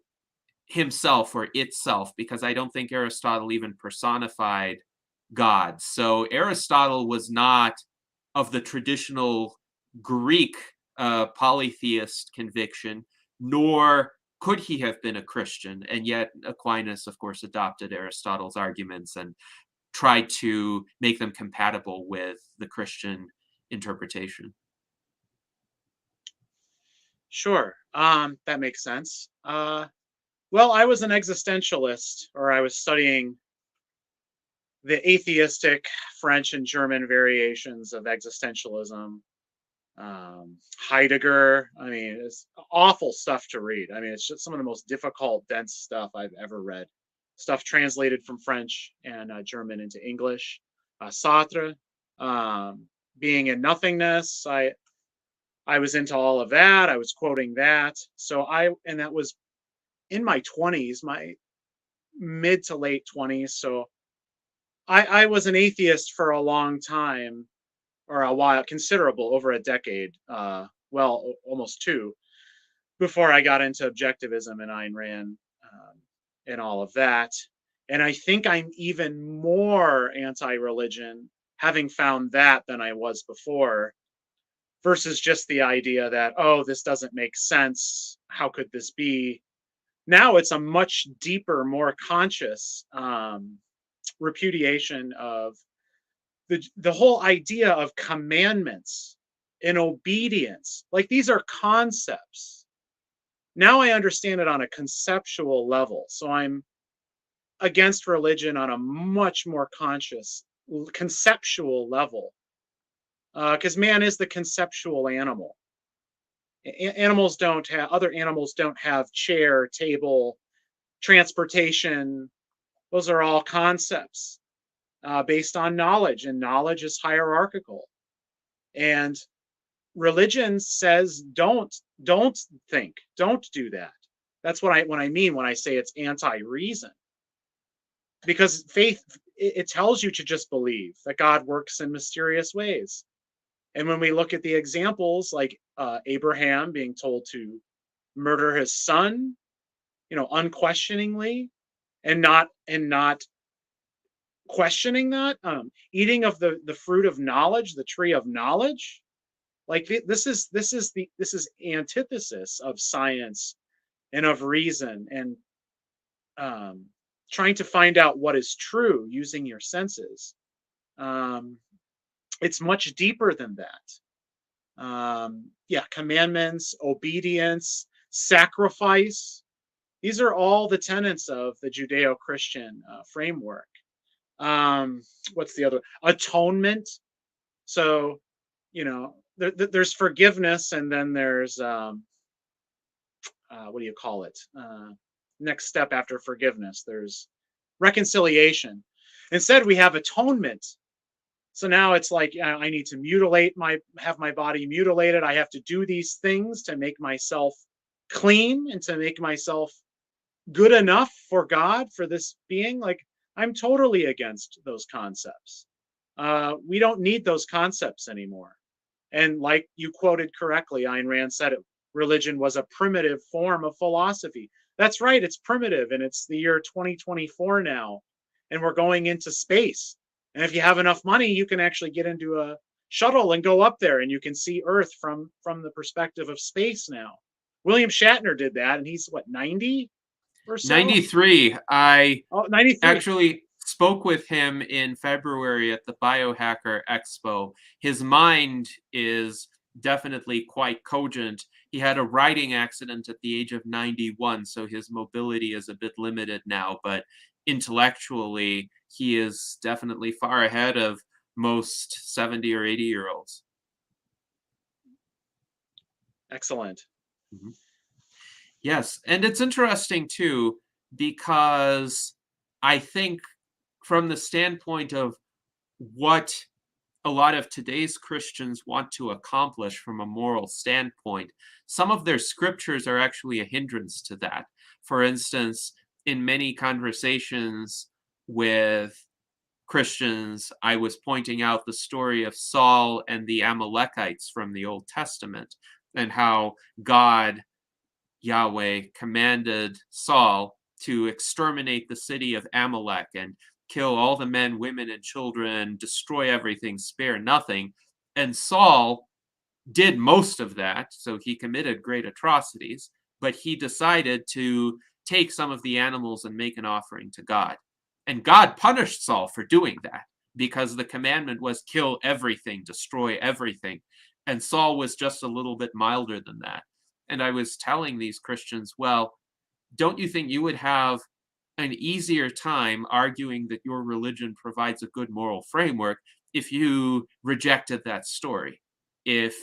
S1: himself or itself, because I don't think Aristotle even personified God. So Aristotle was not of the traditional Greek polytheist conviction, nor could he have been a Christian. And yet Aquinas, of course, adopted Aristotle's arguments and tried to make them compatible with the Christian interpretation.
S2: Sure. That makes sense. Well, I was an existentialist, or I was studying the atheistic French and German variations of existentialism. Heidegger. I mean, it's awful stuff to read. I mean, it's just some of the most difficult, dense stuff I've ever read. Stuff translated from French and German into English. Sartre, being in nothingness. I was into all of that. I was quoting that. And that was in my 20s, my mid to late 20s. So I was an atheist for a long time, or a while, considerable, over a decade, well, almost two, before I got into objectivism and Ayn Rand, and all of that. And I think I'm even more anti-religion having found that than I was before, versus just the idea that, oh, this doesn't make sense. How could this be? Now it's a much deeper, more conscious repudiation of the whole idea of commandments and obedience. Like, these are concepts. Now I understand it on a conceptual level. So I'm against religion on a much more conscious, conceptual level. Because man is the conceptual animal. Animals don't have, other animals don't have chair, table, transportation. Those are all concepts based on knowledge, and knowledge is hierarchical. And religion says don't think, don't do that. That's what I mean when I say it's anti-reason. Because faith, it tells you to just believe that God works in mysterious ways. And when we look at the examples, like Abraham being told to murder his son, unquestioningly, and not questioning that, eating of the fruit of knowledge, the tree of knowledge, like this is antithesis of science and of reason, and trying to find out what is true using your senses. It's much deeper than that. Commandments, obedience, sacrifice. These are all the tenets of the Judeo-Christian framework. What's the other? Atonement. So, there's forgiveness, and then there's what do you call it? Next step after forgiveness, there's reconciliation. Instead, we have atonement. So now it's like, I need to have my body mutilated. I have to do these things to make myself clean and to make myself good enough for God, for this being. Like, I'm totally against those concepts. We don't need those concepts anymore. And like you quoted correctly, Ayn Rand said it, religion was a primitive form of philosophy. That's right, it's primitive, and it's the year 2024 now, and we're going into space. And if you have enough money, you can actually get into a shuttle and go up there, and you can see Earth from the perspective of space now. William Shatner did that, and he's, what, 90 or so?
S1: 93. I
S2: 93.
S1: Actually spoke with him in February at the Biohacker Expo. His mind is definitely quite cogent. He had a riding accident at the age of 91, so his mobility is a bit limited now, but intellectually, he is definitely far ahead of most 70 or 80-year-olds.
S2: Excellent.
S1: Mm-hmm. Yes, and it's interesting, too, because I think from the standpoint of what a lot of today's Christians want to accomplish from a moral standpoint, some of their scriptures are actually a hindrance to that. For instance, in many conversations with Christians, I was pointing out the story of Saul and the Amalekites from the Old Testament, and how God, Yahweh, commanded Saul to exterminate the city of Amalek and kill all the men, women, and children, destroy everything, spare nothing. And Saul did most of that, so he committed great atrocities, but he decided to take some of the animals and make an offering to God. And God punished Saul for doing that, because the commandment was kill everything, destroy everything. And Saul was just a little bit milder than that. And I was telling these Christians, well, don't you think you would have an easier time arguing that your religion provides a good moral framework if you rejected that story? If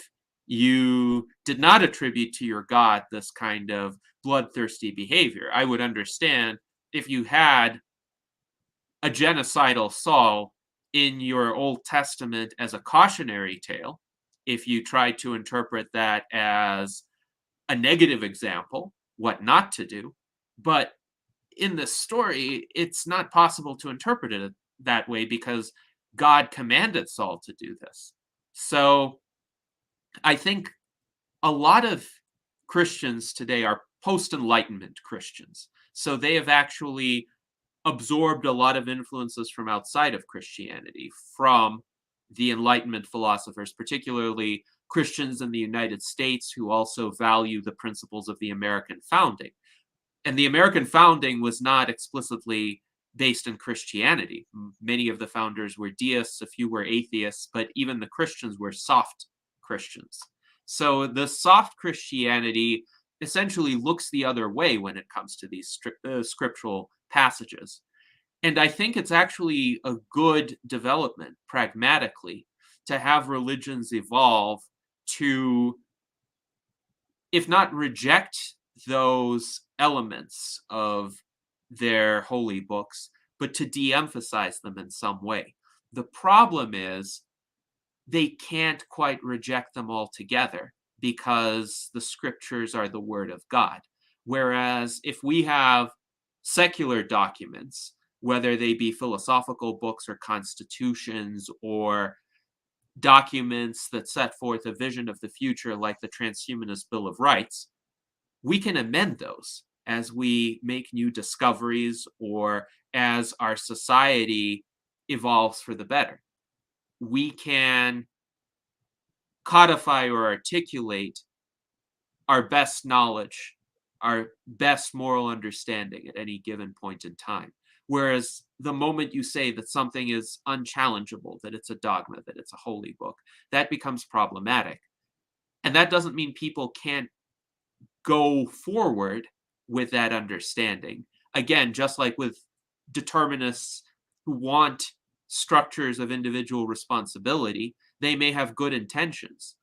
S1: you did not attribute to your God this kind of bloodthirsty behavior? I would understand if you had a genocidal Saul in your Old Testament as a cautionary tale, if you tried to interpret that as a negative example, what not to do. But in this story, it's not possible to interpret it that way because God commanded Saul to do this. So I think a lot of Christians today are post-Enlightenment Christians. So they have actually absorbed a lot of influences from outside of Christianity, from the Enlightenment philosophers, particularly Christians in the United States who also value the principles of the American founding. And the American founding was not explicitly based in Christianity. Many of the founders were deists, a few were atheists, but even the Christians were soft Christians. So the soft Christianity essentially looks the other way when it comes to these scriptural passages. And I think it's actually a good development, pragmatically, to have religions evolve to, if not reject those elements of their holy books, but to de-emphasize them in some way. The problem is they can't quite reject them altogether because the scriptures are the word of God. Whereas if we have secular documents, whether they be philosophical books or constitutions or documents that set forth a vision of the future like the Transhumanist Bill of Rights, we can amend those as we make new discoveries or as our society evolves for the better. We can codify or articulate our best knowledge, our best moral understanding at any given point in time. Whereas the moment you say that something is unchallengeable, that it's a dogma, that it's a holy book, that becomes problematic. And that doesn't mean people can't go forward with that understanding. Again, just like with determinists who want structures of individual responsibility, they may have good intentions,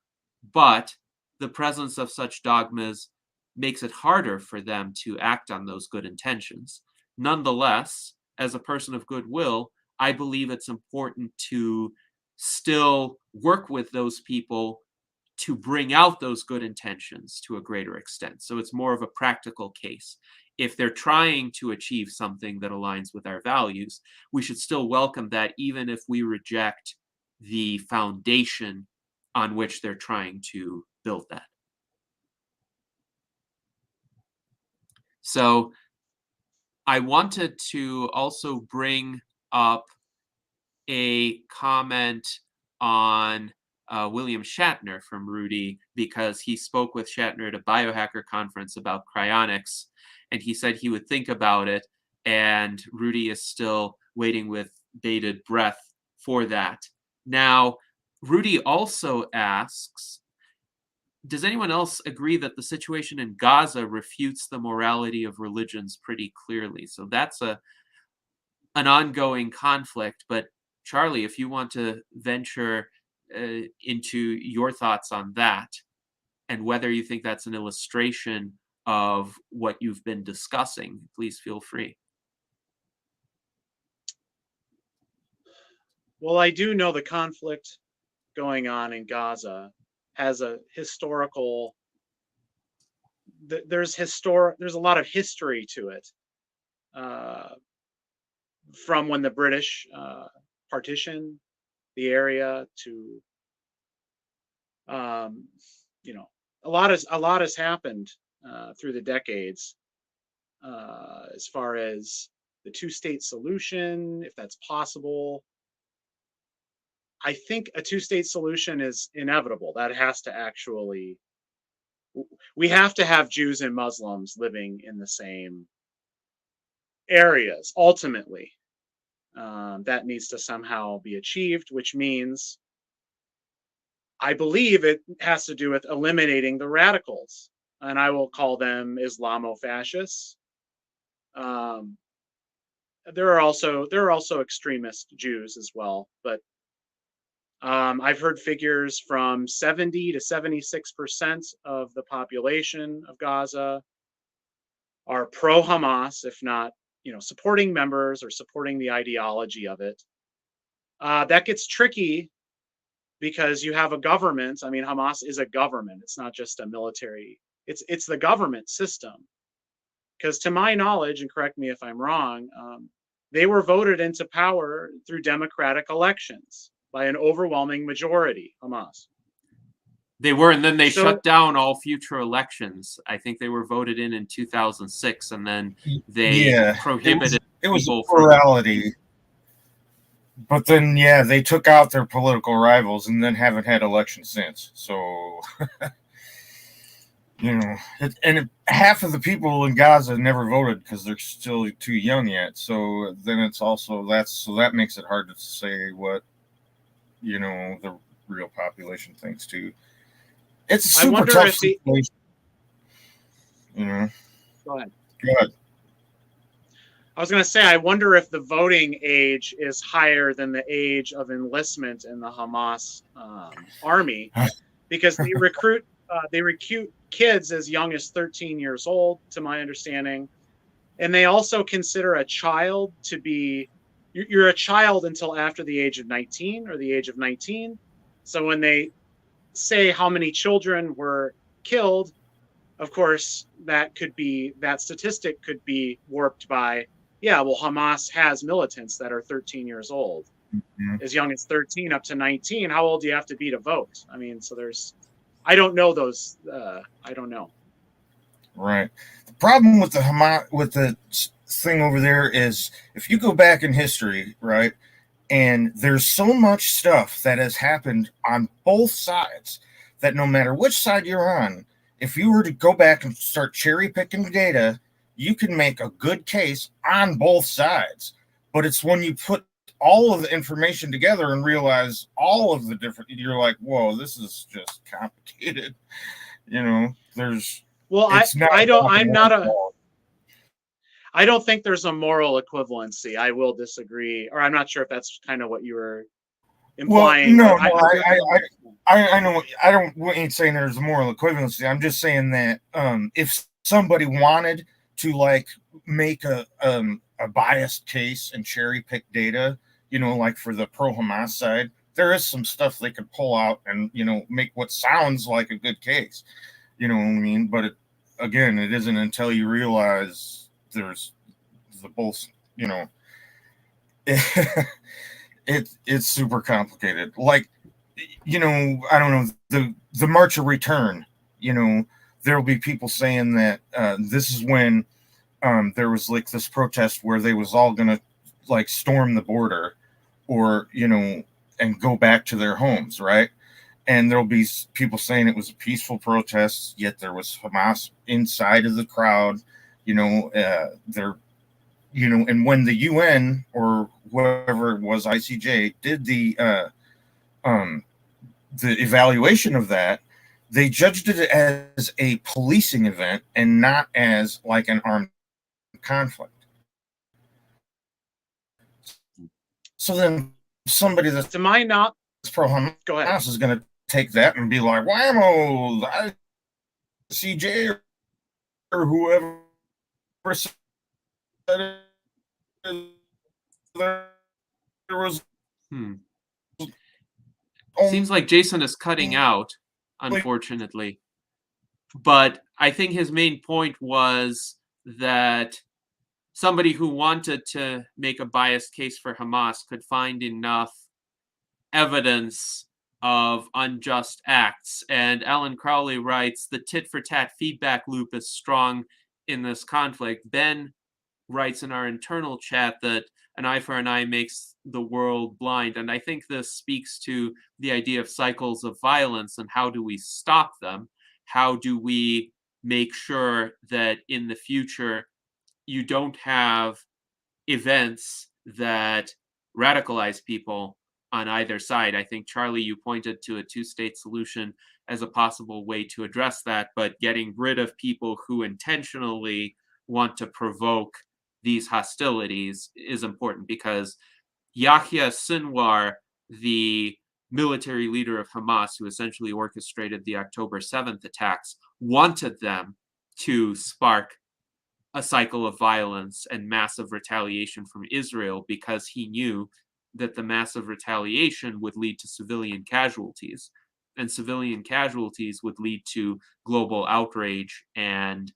S1: but the presence of such dogmas makes it harder for them to act on those good intentions. Nonetheless, as a person of goodwill, I believe it's important to still work with those people to bring out those good intentions to a greater extent. So it's more of a practical case. If they're trying to achieve something that aligns with our values, we should still welcome that, even if we reject the foundation on which they're trying to build that. So I wanted to also bring up a comment on William Shatner from Rudy, because he spoke with Shatner at a biohacker conference about cryonics, and he said he would think about it, and Rudy is still waiting with bated breath for that. Now, Rudy also asks, does anyone else agree that the situation in Gaza refutes the morality of religions pretty clearly? So that's an ongoing conflict, but Charlie, if you want to venture into your thoughts on that and whether you think that's an illustration of what you've been discussing, please feel free.
S2: Well, I do know the conflict going on in Gaza has a historical, there's a lot of history to it, from when the British partitioned the area to, you know, a lot has happened through the decades, as far as the two-state solution, if that's possible. I think a two-state solution is inevitable. That has to actually, we have to have Jews and Muslims living in the same areas, ultimately. That needs to somehow be achieved, which means I believe it has to do with eliminating the radicals, and I will call them Islamo-fascists. There are also extremist Jews as well, but I've heard figures from 70 to 76% of the population of Gaza are pro-Hamas, if not, supporting members or supporting the ideology of it. That gets tricky because you have a government. I mean, Hamas is a government. It's not just a military. It's the government system. Because to my knowledge, and correct me if I'm wrong, they were voted into power through democratic elections by an overwhelming majority, Hamas.
S1: They were, and then they
S2: So-
S1: shut down all future elections. I think they were voted in 2006, and then they prohibited
S3: it was
S1: people
S3: a plurality. But then, yeah, they took out their political rivals and then haven't had elections since. So, you know, half of the people in Gaza never voted because they're still too young yet. So then it's also that makes it hard to say what, you know, the real population thinks too. It's a super tough situation. You know.
S2: Go ahead.
S3: Go ahead.
S2: I was going to say, I wonder if the voting age is higher than the age of enlistment in the Hamas army, because they recruit kids as young as 13 years old, to my understanding, and they also consider a child to be, you're a child until after the age of 19 or the age of 19. So when they say how many children were killed, of course, that statistic could be warped by, yeah, well, Hamas has militants that are 13 years old, as young as 13 up to 19. How old do you have to be to vote? I mean, so I don't know those. I don't know.
S3: Right. The problem with the Hamas, with the thing over there is, if you go back in history, right, and there's so much stuff that has happened on both sides that no matter which side you're on, if you were to go back and start cherry picking data, you can make a good case on both sides. But it's when you put all of the information together and realize all of the different, you're like, whoa, this is just complicated. You know,
S2: I don't think there's a moral equivalency. I will disagree, or I'm not sure if that's kind of what you were implying.
S3: Well, I know. I ain't saying there's a moral equivalency. I'm just saying that if somebody wanted to like make a biased case and cherry pick data, you know, like for the pro Hamas side, there is some stuff they could pull out and, you know, make what sounds like a good case. You know what I mean? But again, it isn't until you realize there's the both, you know, it's super complicated. Like, you know, I don't know, the March of Return, you know, there'll be people saying that this is when there was like this protest where they was all gonna like storm the border or, you know, and go back to their homes, right? And there'll be people saying it was a peaceful protest, yet there was Hamas inside of the crowd, you know, you know, and when the UN or whoever it was, ICJ, did the evaluation of that, they judged it as a policing event and not as like an armed conflict. So then somebody that's
S2: to my not
S3: pro Hamas is going to take that and be like, whammo, the ICJ or whoever said there was.
S1: Seems like Jason is cutting out, unfortunately. But I think his main point was that somebody who wanted to make a biased case for Hamas could find enough evidence of unjust acts. And Alan Crowley writes, the tit-for-tat feedback loop is strong in this conflict. Ben writes in our internal chat that an eye for an eye makes the world blind. And I think this speaks to the idea of cycles of violence and how do we stop them? How do we make sure that in the future you don't have events that radicalize people on either side? I think, Charlie, you pointed to a two-state solution as a possible way to address that, but getting rid of people who intentionally want to provoke these hostilities is important, because Yahya Sinwar, the military leader of Hamas, who essentially orchestrated the October 7th attacks, wanted them to spark a cycle of violence and massive retaliation from Israel, because he knew that the massive retaliation would lead to civilian casualties, and civilian casualties would lead to global outrage and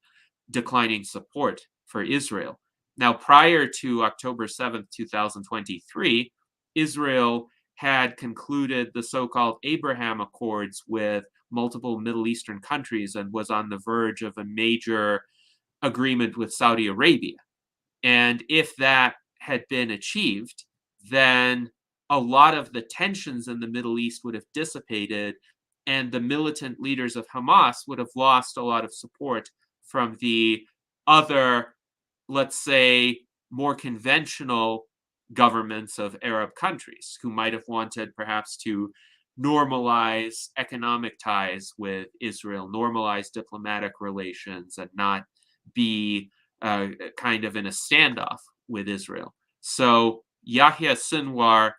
S1: declining support for Israel. Now, prior to October 7th, 2023, Israel had concluded the so-called Abraham Accords with multiple Middle Eastern countries and was on the verge of a major agreement with Saudi Arabia. And if that had been achieved, then a lot of the tensions in the Middle East would have dissipated, and the militant leaders of Hamas would have lost a lot of support from the other, let's say, more conventional governments of Arab countries who might have wanted perhaps to normalize economic ties with Israel, normalize diplomatic relations, and not be kind of in a standoff with Israel. So Yahya Sinwar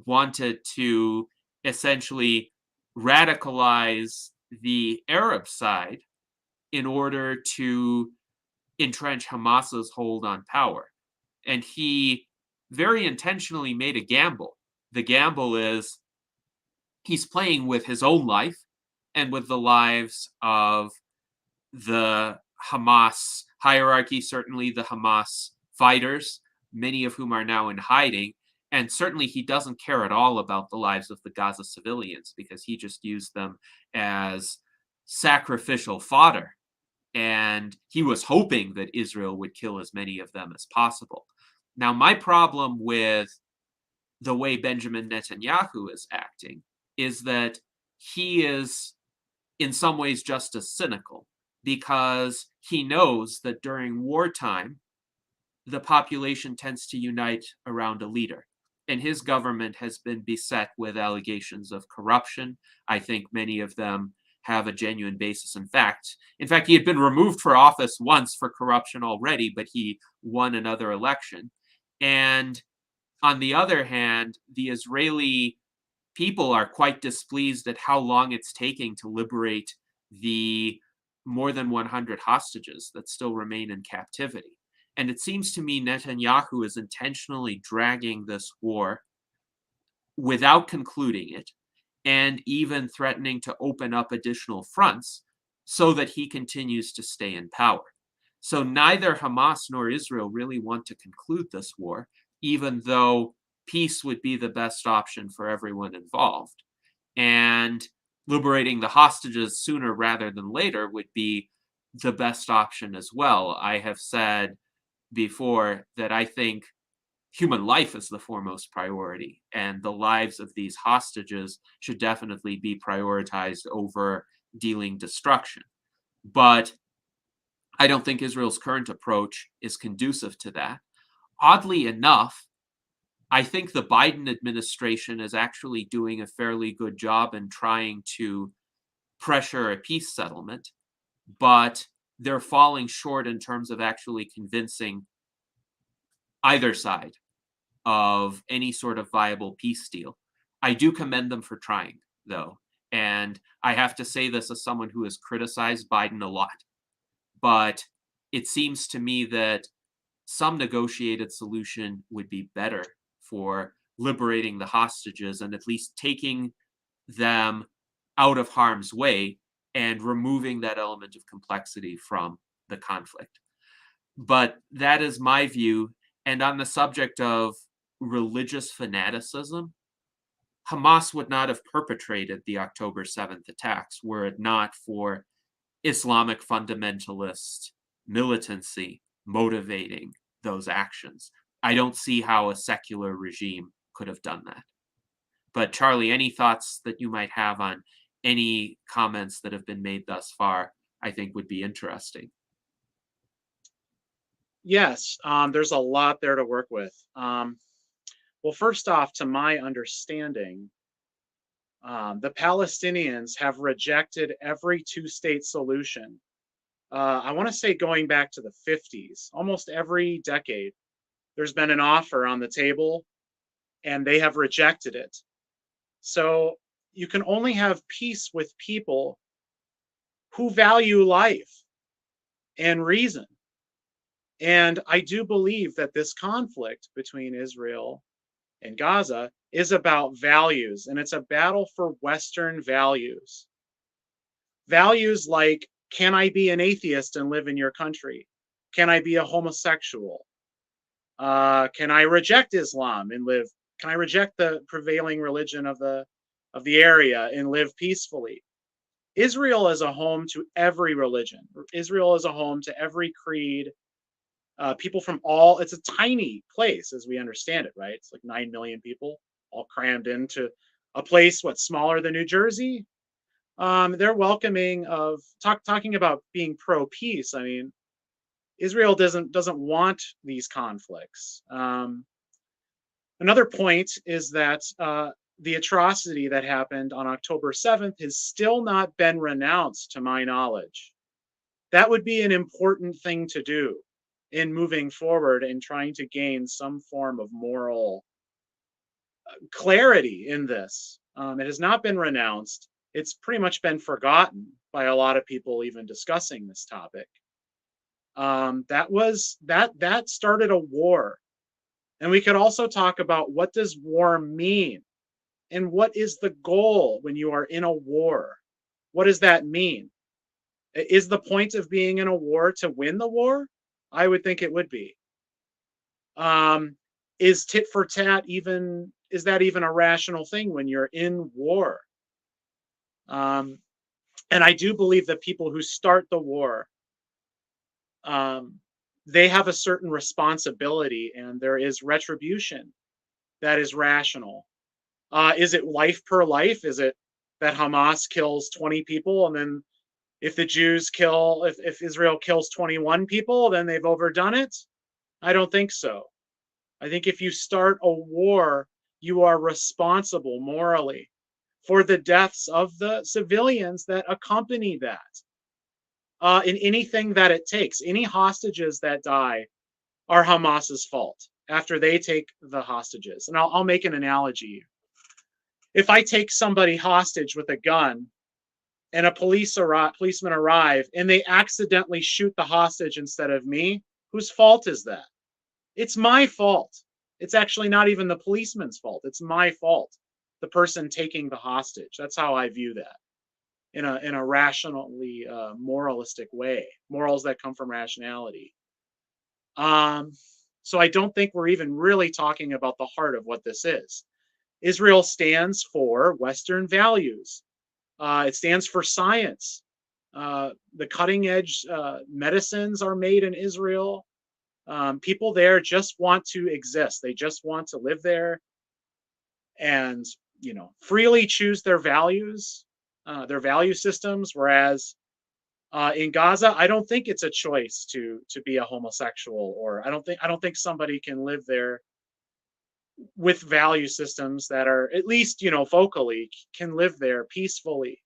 S1: wanted to essentially radicalize the Arab side in order to entrench Hamas's hold on power. And he very intentionally made a gamble. The gamble is he's playing with his own life and with the lives of the Hamas hierarchy, certainly the Hamas fighters, many of whom are now in hiding. And certainly he doesn't care at all about the lives of the Gaza civilians because he just used them as sacrificial fodder. And he was hoping that Israel would kill as many of them as possible. Now, my problem with the way Benjamin Netanyahu is acting is that he is in some ways just as cynical, because he knows that during wartime, the population tends to unite around a leader. And his government has been beset with allegations of corruption. I think many of them have a genuine basis in fact. In fact, he had been removed for office once for corruption already, but he won another election. And on the other hand, the Israeli people are quite displeased at how long it's taking to liberate the more than 100 hostages that still remain in captivity. And it seems to me Netanyahu is intentionally dragging this war without concluding it, and even threatening to open up additional fronts so that he continues to stay in power. So neither Hamas nor Israel really want to conclude this war, even though peace would be the best option for everyone involved. And liberating the hostages sooner rather than later would be the best option as well. I have said before that I think human life is the foremost priority, and the lives of these hostages should definitely be prioritized over dealing destruction. But I don't think Israel's current approach is conducive to that. Oddly enough, I think the Biden administration is actually doing a fairly good job in trying to pressure a peace settlement, but they're falling short in terms of actually convincing either side of any sort of viable peace deal. I do commend them for trying, though. And I have to say this as someone who has criticized Biden a lot. But it seems to me that some negotiated solution would be better for liberating the hostages and at least taking them out of harm's way and removing that element of complexity from the conflict. But that is my view. And on the subject of religious fanaticism, Hamas would not have perpetrated the October 7th attacks were it not for Islamic fundamentalist militancy motivating those actions. I don't see how a secular regime could have done that. But Charlie, any thoughts that you might have on any comments that have been made thus far, I think would be interesting.
S2: Yes, there's a lot there to work with. Well, first off, to my understanding, the Palestinians have rejected every two-state solution. I want to say going back to the 50s, almost every decade, there's been an offer on the table and they have rejected it. So you can only have peace with people who value life and reason. And I do believe that this conflict between Israel and Gaza is about values, and it's a battle for Western values. Values like, can I be an atheist and live in your country? Can I be a homosexual? Can I reject Islam and live? Can I reject the prevailing religion of the area and live peacefully? Israel is a home to every religion. Israel is a home to every creed. People from all, it's a tiny place as we understand it, right? It's like 9 million people all crammed into a place, what, smaller than New Jersey? They're welcoming of talking about being pro-peace. I mean, Israel doesn't want these conflicts. Another point is that the atrocity that happened on October 7th has still not been renounced, to my knowledge. That would be an important thing to do in moving forward and trying to gain some form of moral clarity in this. It has not been renounced. It's pretty much been forgotten by a lot of people even discussing this topic. That started a war. And we could also talk about, what does war mean? And what is the goal when you are in a war? What does that mean? Is the point of being in a war to win the war? I would think it would be. Is tit for tat is that even a rational thing when you're in war? And I do believe that people who start the war, they have a certain responsibility, and there is retribution that is rational. Is it life per life? Is it that Hamas kills 20 people, and then if Israel kills 21 people, then they've overdone it? I don't think so. I think if you start a war, you are responsible morally for the deaths of the civilians that accompany that. In anything that it takes, any hostages that die are Hamas's fault after they take the hostages. And I'll make an analogy. If I take somebody hostage with a gun, and a policeman arrive and they accidentally shoot the hostage instead of me, whose fault is that? It's my fault. It's actually not even the policeman's fault. It's my fault, the person taking the hostage. That's how I view that, in a rationally moralistic way, morals that come from rationality. So I don't think we're even really talking about the heart of what this is. Israel stands for Western values. It stands for science. The cutting edge medicines are made in Israel. People there just want to exist. They just want to live there and, freely choose their values, their value systems. Whereas in Gaza, I don't think it's a choice to be a homosexual, or I don't think somebody can live there with value systems that are, at least, vocally, can live there peacefully.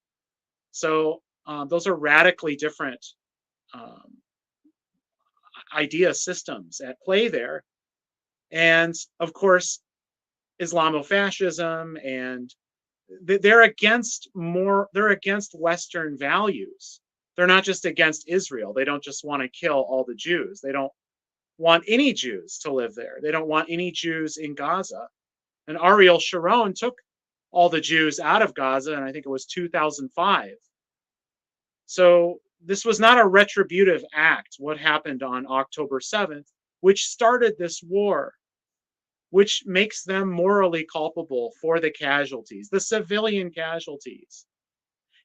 S2: So those are radically different idea systems at play there. And of course, Islamofascism, and they're against Western values. They're not just against Israel. They don't just want to kill all the Jews. They don't want any Jews to live there. They don't want any Jews in Gaza. And Ariel Sharon took all the Jews out of Gaza, and I think it was 2005. So this was not a retributive act, what happened on October 7th, which started this war, which makes them morally culpable for the casualties, the civilian casualties.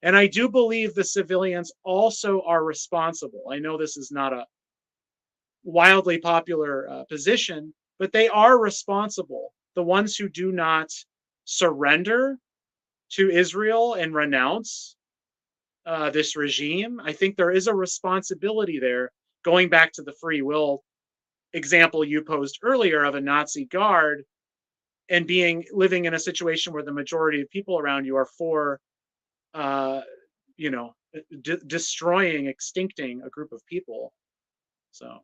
S2: And I do believe the civilians also are responsible. I know this is not a wildly popular position, but they are responsible. The ones who do not surrender to Israel and renounce this regime, I think there is a responsibility there, going back to the free will example you posed earlier of a Nazi guard and living in a situation where the majority of people around you are for destroying, extincting a group of people. So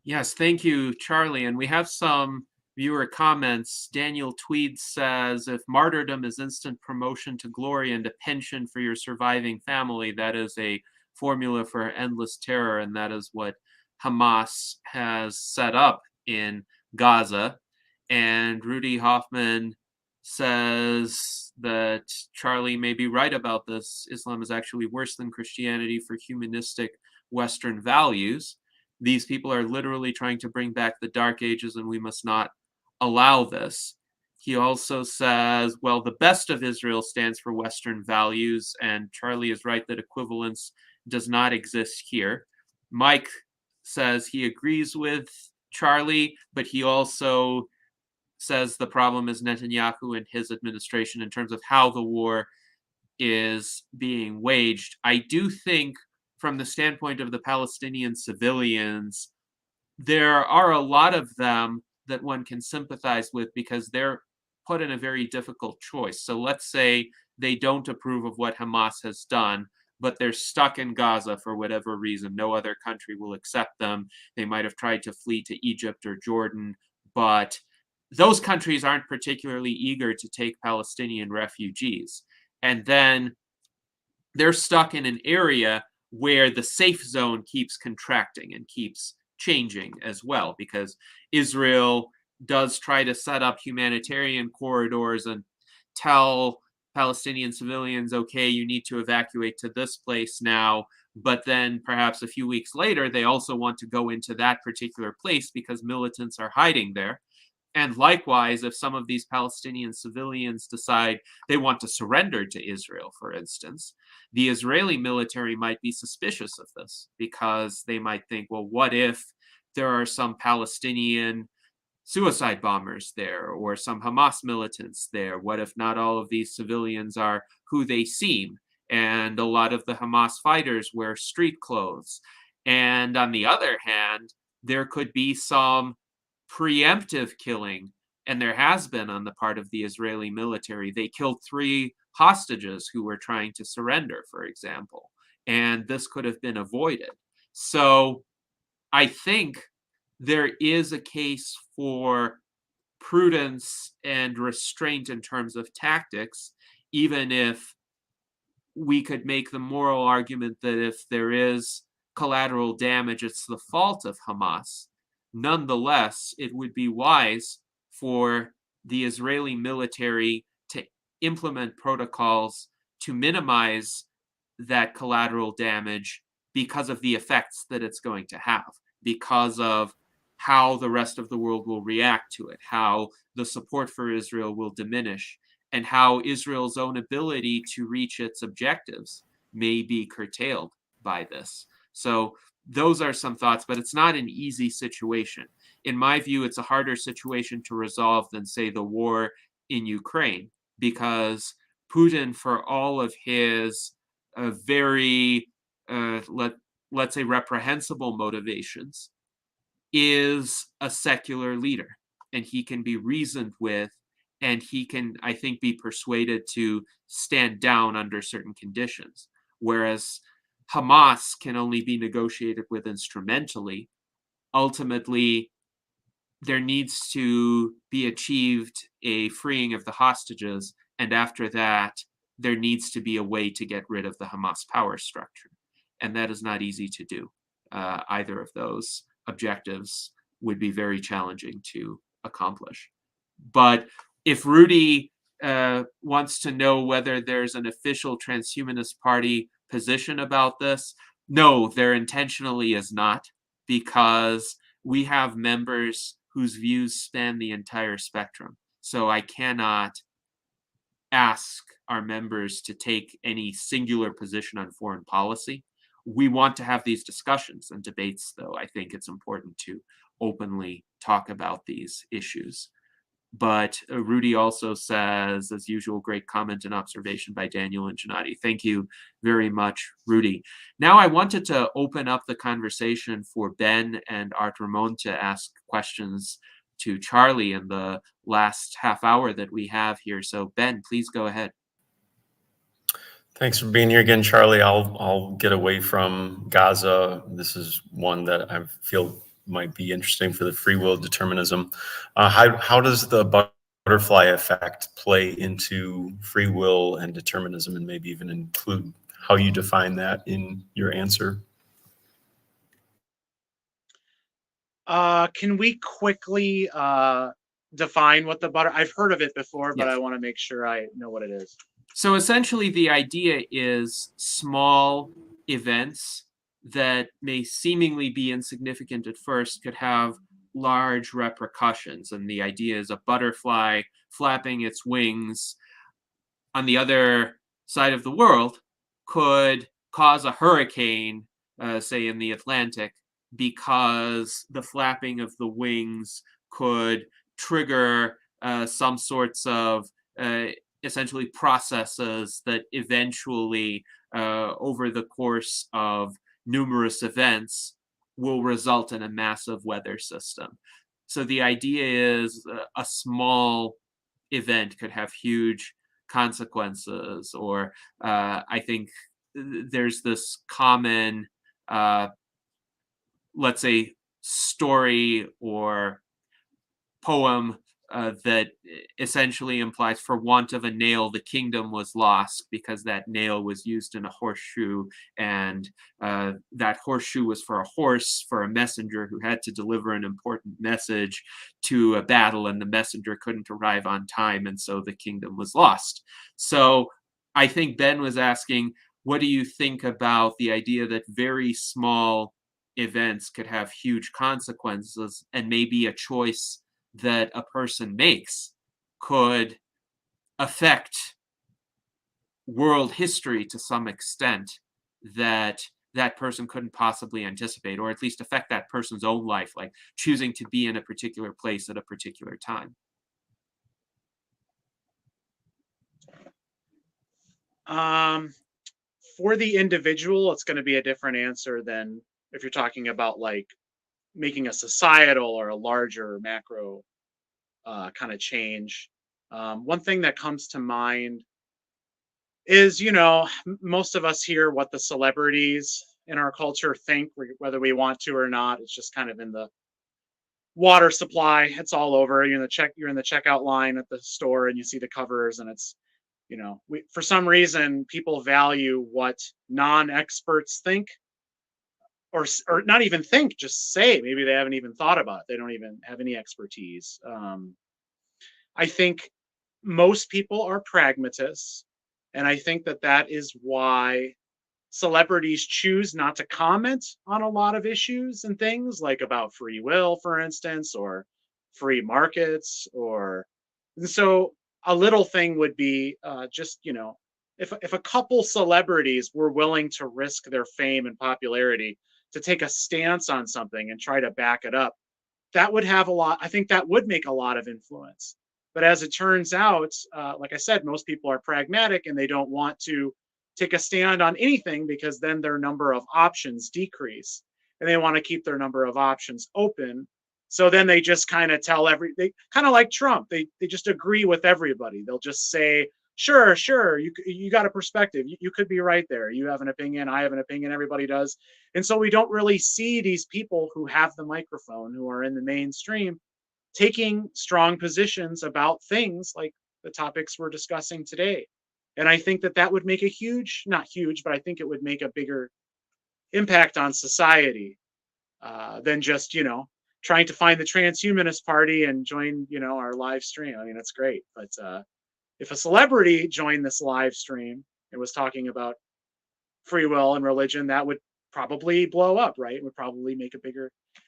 S1: Yes, thank you, Charlie. And we have some viewer comments. Daniel Tweed says, if martyrdom is instant promotion to glory and a pension for your surviving family, that is a formula for endless terror, and that is what Hamas has set up in Gaza. And Rudy Hoffman says that Charlie may be right about this. Islam is actually worse than Christianity for humanistic Western values. These people are literally trying to bring back the Dark Ages, and we must not allow this. He also says, well, the best of Israel stands for Western values, and Charlie is right that equivalence does not exist here. Mike says he agrees with Charlie, but he also says the problem is Netanyahu and his administration in terms of how the war is being waged. I do think, from the standpoint of the Palestinian civilians, there are a lot of them that one can sympathize with because they're put in a very difficult choice. So let's say they don't approve of what Hamas has done, but they're stuck in Gaza for whatever reason. No other country will accept them. They might have tried to flee to Egypt or Jordan, but those countries aren't particularly eager to take Palestinian refugees. And then they're stuck in an area where the safe zone keeps contracting and keeps changing as well, because Israel does try to set up humanitarian corridors and tell Palestinian civilians, okay, you need to evacuate to this place now. But then perhaps a few weeks later, they also want to go into that particular place because militants are hiding there. And likewise, if some of these Palestinian civilians decide they want to surrender to Israel, for instance, the Israeli military might be suspicious of this because they might think, well, what if there are some Palestinian suicide bombers there or some Hamas militants there? What if not all of these civilians are who they seem? And a lot of the Hamas fighters wear street clothes. And on the other hand, there could be some preemptive killing, and there has been on the part of the Israeli military. They killed 3 hostages who were trying to surrender, for example, and this could have been avoided. So I think there is a case for prudence and restraint in terms of tactics, even if we could make the moral argument that if there is collateral damage, it's the fault of Hamas. Nonetheless, it would be wise for the Israeli military to implement protocols to minimize that collateral damage because of the effects that it's going to have, because of how the rest of the world will react to it, how the support for Israel will diminish, and how Israel's own ability to reach its objectives may be curtailed by this. So those are some thoughts, but it's not an easy situation. In my view, it's a harder situation to resolve than, say, the war in Ukraine, because Putin, for all of his very, let's say, reprehensible motivations, is a secular leader, and he can be reasoned with, and he can, I think, be persuaded to stand down under certain conditions. Whereas Hamas can only be negotiated with instrumentally. Ultimately, there needs to be achieved a freeing of the hostages, and after that, there needs to be a way to get rid of the Hamas power structure. And that is not easy to do. Either of those objectives would be very challenging to accomplish. But if Rudy wants to know whether there's an official Transhumanist Party position about this, no, there intentionally is not, because we have members whose views span the entire spectrum. So I cannot ask our members to take any singular position on foreign policy. We want to have these discussions and debates, though. I think it's important to openly talk about these issues. But Rudy also says, as usual, great comment and observation by Daniel and Gennady. Thank you very much, Rudy. Now I wanted to open up the conversation for Ben and Art Ramon to ask questions to Charlie in the last half hour that we have here. So Ben, please go ahead.
S4: Thanks for being here again, Charlie. I'll get away from Gaza. This is one that I feel might be interesting for the free will determinism. How does the butterfly effect play into free will and determinism, and maybe even include how you define that in your answer?
S2: Can we quickly define what the I've heard of it before, but
S1: Yes.
S2: I want to make sure I know what it is.
S1: So essentially the idea is small events that may seemingly be insignificant at first could have large repercussions. And the idea is a butterfly flapping its wings on the other side of the world could cause a hurricane, say in the Atlantic, because the flapping of the wings could trigger some sorts of essentially processes that eventually, over the course of numerous events, will result in a massive weather system. So the idea is a small event could have huge consequences, or I think there's this common, let's say, story or poem that essentially implies, for want of a nail, the kingdom was lost, because that nail was used in a horseshoe, and that horseshoe was for a horse, for a messenger who had to deliver an important message to a battle, and the messenger couldn't arrive on time, and so the kingdom was lost. So I think Ben was asking, what do you think about the idea that very small events could have huge consequences, and maybe a choice that a person makes could affect world history to some extent that that person couldn't possibly anticipate, or at least affect that person's own life, like choosing to be in a particular place at a particular time?
S2: For the individual, it's going to be a different answer than if you're talking about like making a societal or a larger macro kind of change. One thing that comes to mind is, most of us hear what the celebrities in our culture think, whether we want to or not. It's just kind of in the water supply. It's all over. You're in the checkout line at the store, and you see the covers, and it's, for some reason, people value what non-experts think, or not even think, just say. Maybe they haven't even thought about it. They don't even have any expertise. I think most people are pragmatists, and I think that is why celebrities choose not to comment on a lot of issues and things, like about free will, for instance, or free markets, and so a little thing would be just, if a couple celebrities were willing to risk their fame and popularity to take a stance on something and try to back it up, that would have a lot. I think that would make a lot of influence. But as it turns out, like I said, most people are pragmatic, and they don't want to take a stand on anything, because then their number of options decrease, and they want to keep their number of options open. So then they just kind of they kind of like Trump. They just agree with everybody. They'll just say, sure, you got a perspective. You could be right there. You have an opinion. I have an opinion. Everybody does. And so we don't really see these people who have the microphone, who are in the mainstream, taking strong positions about things like the topics we're discussing today. And I think that would make not huge, but I think it would make a bigger impact on society than just, trying to find the Transhumanist Party and join, our live stream. I mean, that's great. But if a celebrity joined this live stream and was talking about free will and religion, that would probably blow up, right? It would probably make a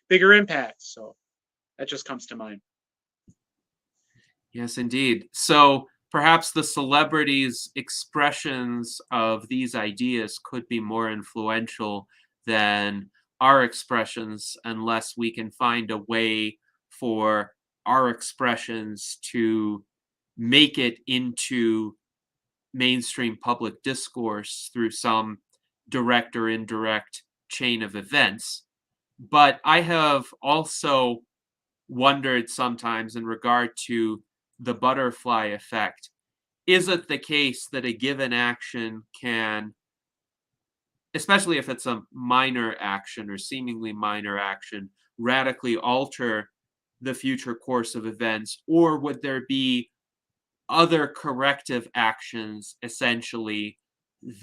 S2: bigger impact. So that just comes to mind.
S1: Yes, indeed. So perhaps the celebrities' expressions of these ideas could be more influential than our expressions, unless we can find a way for our expressions to make it into mainstream public discourse through some direct or indirect chain of events. But I have also wondered sometimes, in regard to the butterfly effect, is it the case that a given action can, especially if it's a minor action or seemingly minor action, radically alter the future course of events? Or would there be other corrective actions, essentially,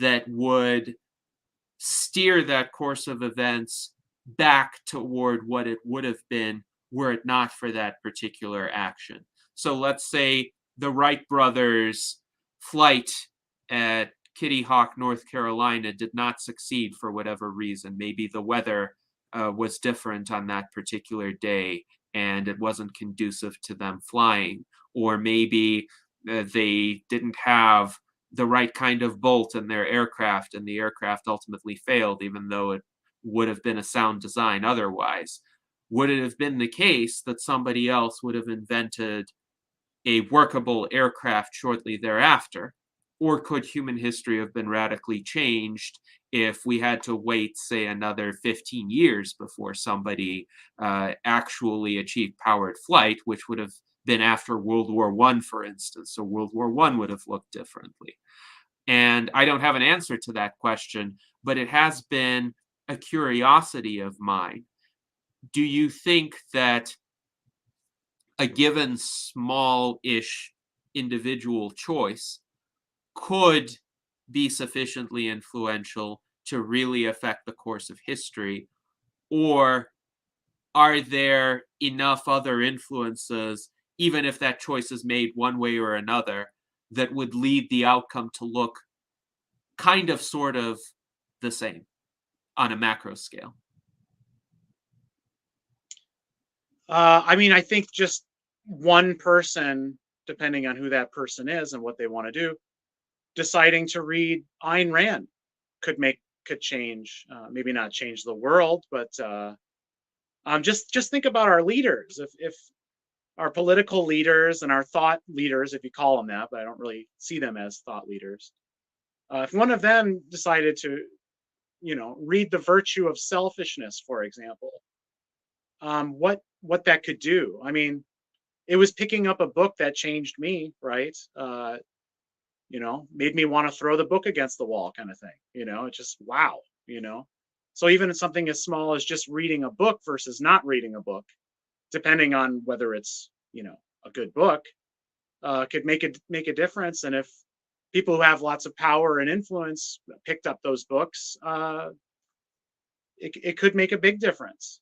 S1: that would steer that course of events back toward what it would have been were it not for that particular action? So let's say the Wright brothers' flight at Kitty Hawk, North Carolina did not succeed for whatever reason. Maybe the weather was different on that particular day and it wasn't conducive to them flying. Or maybe they didn't have the right kind of bolt in their aircraft and the aircraft ultimately failed, even though it would have been a sound design otherwise. Would it have been the case that somebody else would have invented a workable aircraft shortly thereafter? Or could human history have been radically changed if we had to wait, say, another 15 years before somebody actually achieved powered flight, which would have been after World War I, for instance? So World War I would have looked differently. And I don't have an answer to that question, but it has been a curiosity of mine. Do you think that a given small-ish individual choice could be sufficiently influential to really affect the course of history? Or are there enough other influences, even if that choice is made one way or another, that would lead the outcome to look kind of sort of the same on a macro scale?
S2: I mean, I think just one person, depending on who that person is and what they want to do, deciding to read Ayn Rand could change, maybe not change the world, but just think about our leaders. If our political leaders and our thought leaders, if you call them that, but I don't really see them as thought leaders. If one of them decided to, read The Virtue of Selfishness, for example, what that could do. I mean, it was picking up a book that changed me, right? Made me want to throw the book against the wall, kind of thing. It's just wow. So even something as small as just reading a book versus not reading a book, depending on whether it's a good book, could make a difference. And if people who have lots of power and influence picked up those books, it could make a big difference.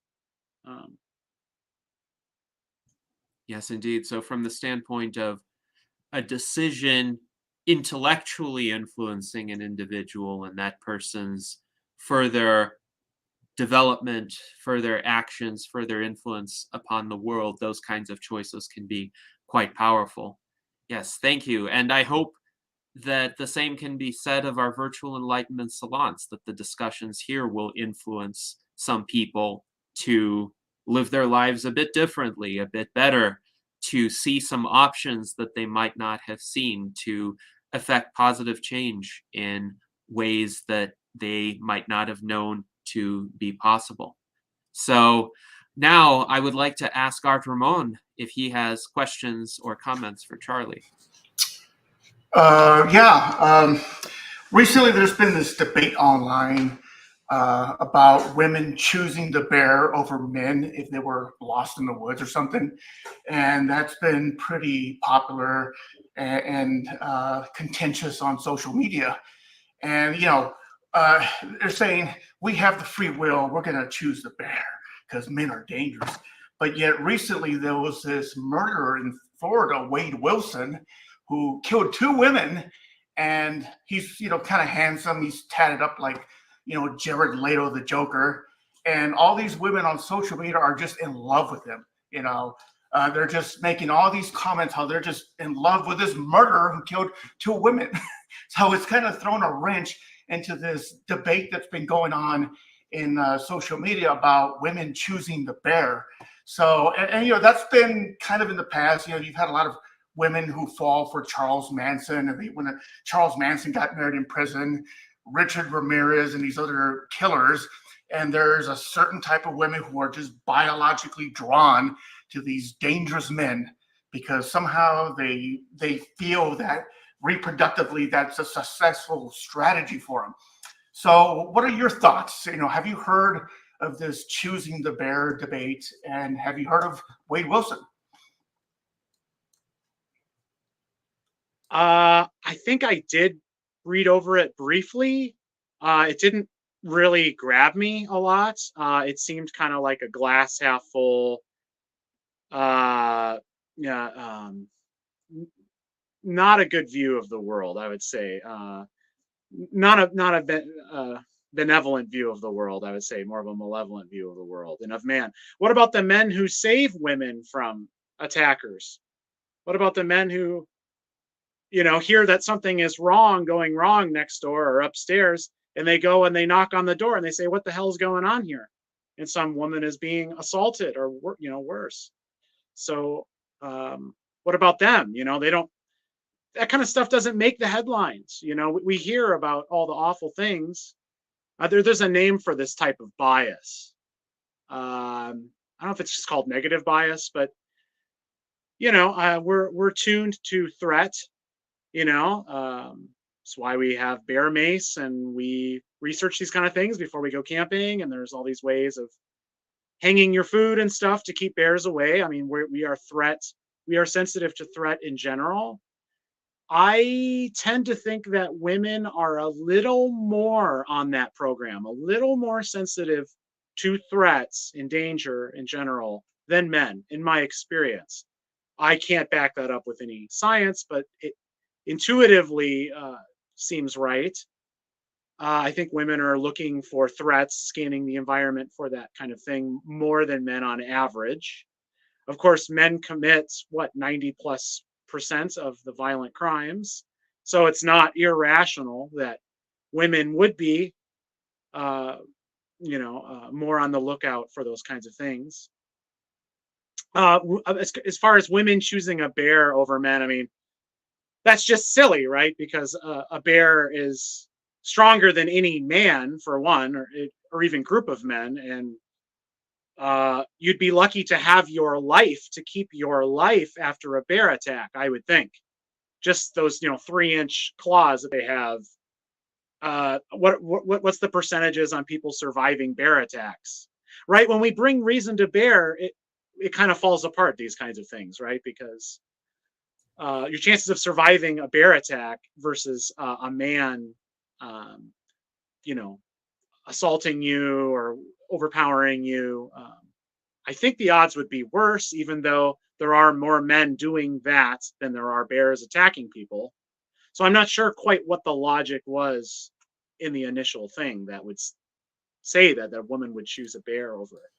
S1: Yes, indeed. So from the standpoint of a decision intellectually influencing an individual and that person's further development, further actions, further influence upon the world, those kinds of choices can be quite powerful. Yes, thank you. And I hope that the same can be said of our virtual Enlightenment salons, that the discussions here will influence some people to live their lives a bit differently, a bit better, to see some options that they might not have seen, to affect positive change in ways that they might not have known to be possible. So now I would like to ask Art Ramon if he has questions or comments for Charlie.
S5: Yeah. Recently, there's been this debate online about women choosing the bear over men if they were lost in the woods or something, and that's been pretty popular and contentious on social media. And they're saying we have the free will; we're going to choose the bear because men are dangerous. But yet, recently there was this murderer in Florida, Wade Wilson, who killed 2 women, and he's kind of handsome. He's tatted up like Jared Leto, the Joker, and all these women on social media are just in love with him. They're just making all these comments how they're just in love with this murderer who killed 2 women. So it's kind of thrown a wrench into this debate that's been going on in social media about women choosing the bear. So and that's been kind of in the past. You've had a lot of women who fall for Charles Manson, and when Charles Manson got married in prison, Richard Ramirez and these other killers, and there's a certain type of women who are just biologically drawn to these dangerous men because somehow they feel that reproductively that's a successful strategy for them. So what are your thoughts? Have you heard of this choosing the bear debate, and have you heard of Wade Wilson?
S2: I think I did read over it briefly. It didn't really grab me a lot. It seemed kind of like a glass half full. Yeah, not a good view of the world, I would say. not a benevolent view of the world. I would say more of a malevolent view of the world and of man. What about the men who save women from attackers? What about the men who, hear that something is going wrong next door or upstairs, and they go and they knock on the door and they say, "What the hell is going on here?" And some woman is being assaulted or worse. So what about them? They don't. That kind of stuff doesn't make the headlines. We hear about all the awful things. There's a name for this type of bias. I don't know if it's just called negative bias, but we're tuned to threat. That's why we have bear mace and we research these kind of things before we go camping. And there's all these ways of hanging your food and stuff to keep bears away. I mean, we are sensitive to threat in general. I tend to think that women are a little more on that program, a little more sensitive to threats and danger in general than men, in my experience. I can't back that up with any science, but it intuitively seems right. I think women are looking for threats, scanning the environment for that kind of thing more than men on average. Of course, men commit 90+% of the violent crimes. So it's not irrational that women would be, more on the lookout for those kinds of things. As far as women choosing a bear over men, I mean, that's just silly, right? Because a bear is stronger than any man, for one, or even group of men, and you'd be lucky to have your life, to keep your life after a bear attack, I would think. Just those 3-inch claws that they have. What's the percentages on people surviving bear attacks, right? When we bring reason to bear, it kind of falls apart, these kinds of things, right? Because your chances of surviving a bear attack versus a man assaulting you or overpowering you, I think the odds would be worse, even though there are more men doing that than there are bears attacking people. So I'm not sure quite what the logic was in the initial thing that would say that a woman would choose a bear over it.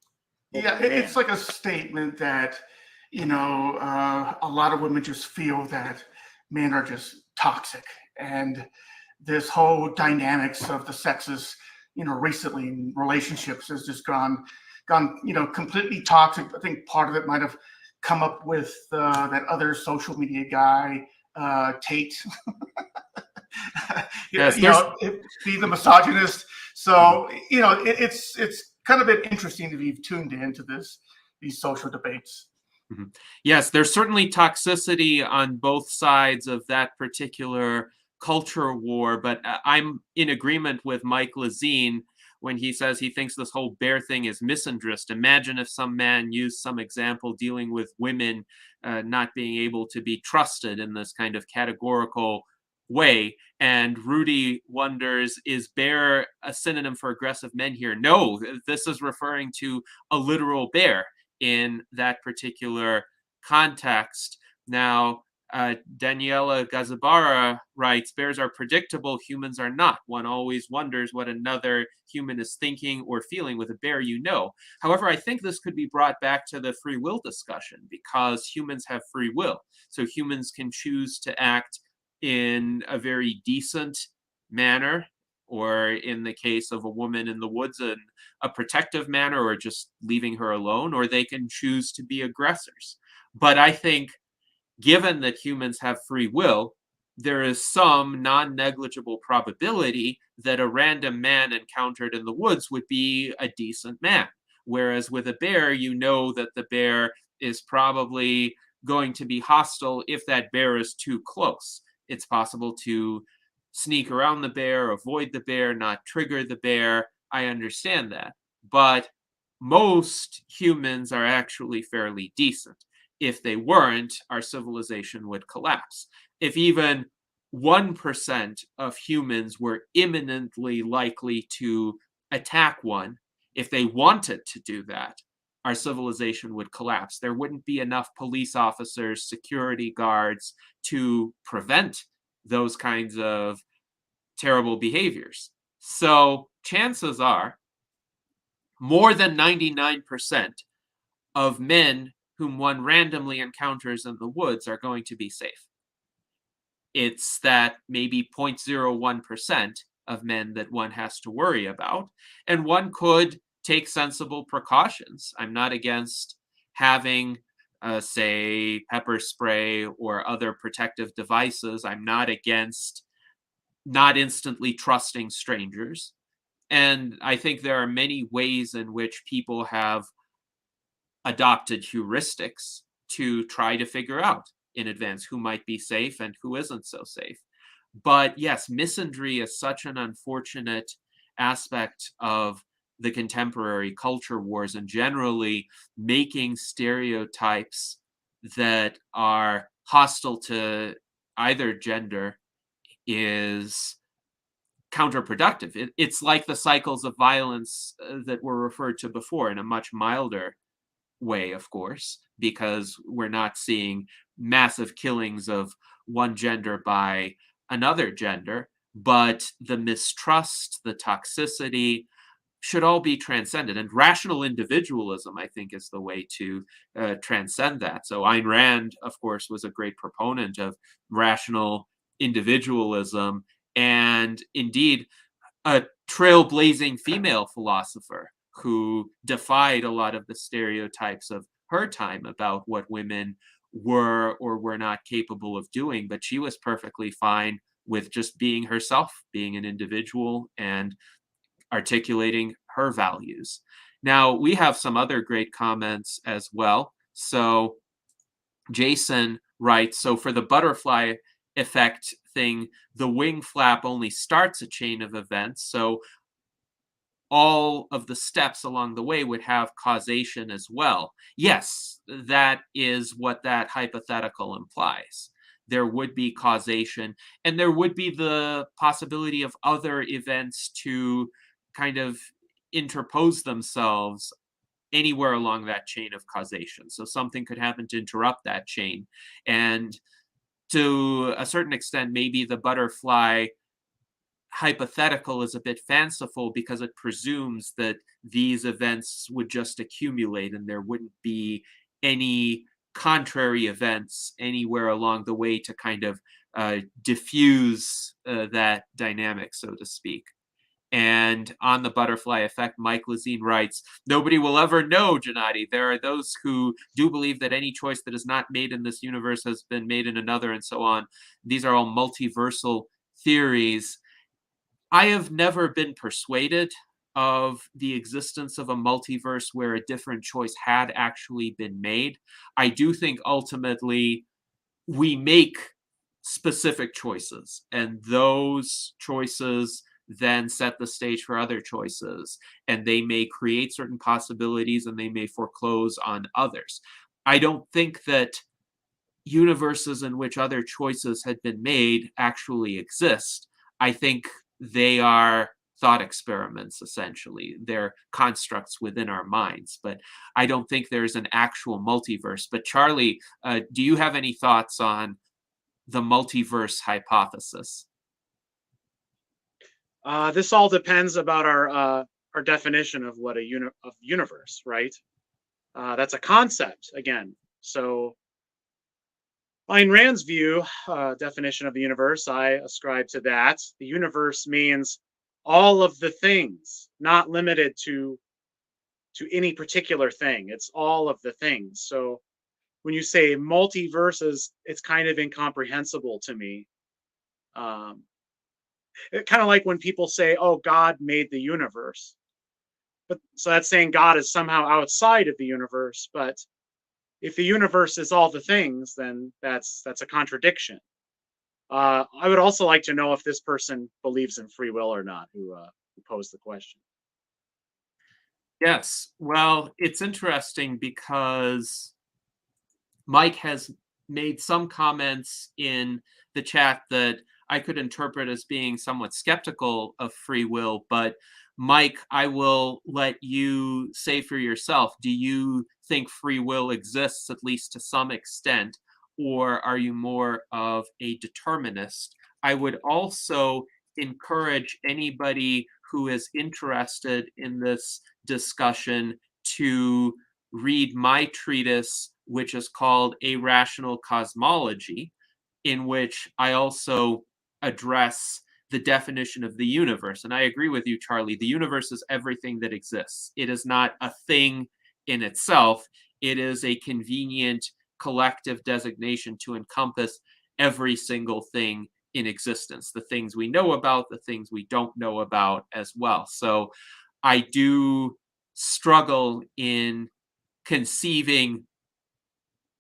S5: Yeah, it's like a statement that, a lot of women just feel that men are just toxic. And this whole dynamics of the sexes, recently in relationships has just gone, completely toxic. I think part of it might have come up with that other social media guy, Tate.
S1: Yes,
S5: be the misogynist. So, it's kind of been interesting to be tuned into these social debates.
S1: Mm-hmm. Yes, there's certainly toxicity on both sides of that particular culture war, but I'm in agreement with Mike Lazine when he says he thinks this whole bear thing is misandrist. Imagine if some man used some example dealing with women not being able to be trusted in this kind of categorical way. And Rudy wonders, is bear a synonym for aggressive men here? No, this is referring to a literal bear in that particular context. Now, Daniela Gazabara writes, bears are predictable, humans are not. One always wonders what another human is thinking or feeling with a bear you know. However, I think this could be brought back to the free will discussion, because humans have free will. So humans can choose to act in a very decent manner, or in the case of a woman in the woods, in a protective manner, or just leaving her alone, or they can choose to be aggressors. But I think, given that humans have free will, there is some non-negligible probability that a random man encountered in the woods would be a decent man. Whereas with a bear, you know that the bear is probably going to be hostile if that bear is too close. It's possible to sneak around the bear, avoid the bear, not trigger the bear. I understand that. But most humans are actually fairly decent. If they weren't, our civilization would collapse. If even 1% of humans were imminently likely to attack one, if they wanted to do that, our civilization would collapse. There wouldn't be enough police officers, security guards to prevent those kinds of terrible behaviors. So chances are more than 99% of men whom one randomly encounters in the woods are going to be safe. It's that maybe 0.01% of men that one has to worry about, and one could take sensible precautions. I'm not against having, say, pepper spray or other protective devices. I'm not against not instantly trusting strangers. And I think there are many ways in which people have adopted heuristics to try to figure out in advance who might be safe and who isn't so safe. But yes, misandry is such an unfortunate aspect of the contemporary culture wars, and generally making stereotypes that are hostile to either gender is counterproductive. It's like the cycles of violence that were referred to before, in a much milder way, of course, because we're not seeing massive killings of one gender by another gender, but the mistrust, the toxicity should all be transcended. And rational individualism, I think, is the way to transcend that. So Ayn Rand, of course, was a great proponent of rational individualism, and indeed a trailblazing female philosopher who defied a lot of the stereotypes of her time about what women were or were not capable of doing. But she was perfectly fine with just being herself, being an individual, and articulating her values. Now, we have some other great comments as well. So Jason writes, so for the butterfly effect thing, the wing flap only starts a chain of events. So all of the steps along the way would have causation as well. Yes, that is what that hypothetical implies. There would be causation, and there would be the possibility of other events to kind of interpose themselves anywhere along that chain of causation. So something could happen to interrupt that chain. And to a certain extent, maybe the butterfly hypothetical is a bit fanciful because it presumes that these events would just accumulate and there wouldn't be any contrary events anywhere along the way to kind of diffuse that dynamic, so to speak. And on the butterfly effect, Mike Lazine writes, nobody will ever know, Gennady. There are those who do believe that any choice that is not made in this universe has been made in another, and so on. These are all multiversal theories. I have never been persuaded of the existence of a multiverse where a different choice had actually been made. I do think ultimately we make specific choices, and those choices then set the stage for other choices, and they may create certain possibilities and they may foreclose on others. I don't think that universes in which other choices had been made actually exist. I think they are thought experiments, essentially. They're constructs within our minds, but I don't think there's an actual multiverse. But Charlie, do you have any thoughts on the multiverse hypothesis?
S2: This all depends about our definition of what a universe, right? That's a concept again. So Ayn Rand's view, definition of the universe, I ascribe to that. The universe means all of the things, not limited to any particular thing. It's all of the things. So when you say multiverses, it's kind of incomprehensible to me. It kind of like when people say, "Oh, God made the universe," but so that's saying God is somehow outside of the universe. But if the universe is all the things, then that's a contradiction. I would also like to know if this person believes in free will or not, who posed the question.
S1: Yes. Well, it's interesting because Mike has made some comments in the chat that I could interpret as being somewhat skeptical of free will. But Mike, I will let you say for yourself, do you think free will exists at least to some extent, or are you more of a determinist? I would also encourage anybody who is interested in this discussion to read my treatise, which is called A Rational Cosmology, in which I also address the definition of the universe. And I agree with you, Charlie. The universe is everything that exists. It is not a thing in itself. It is a convenient collective designation to encompass every single thing in existence, the things we know about, the things we don't know about as well. So I do struggle in conceiving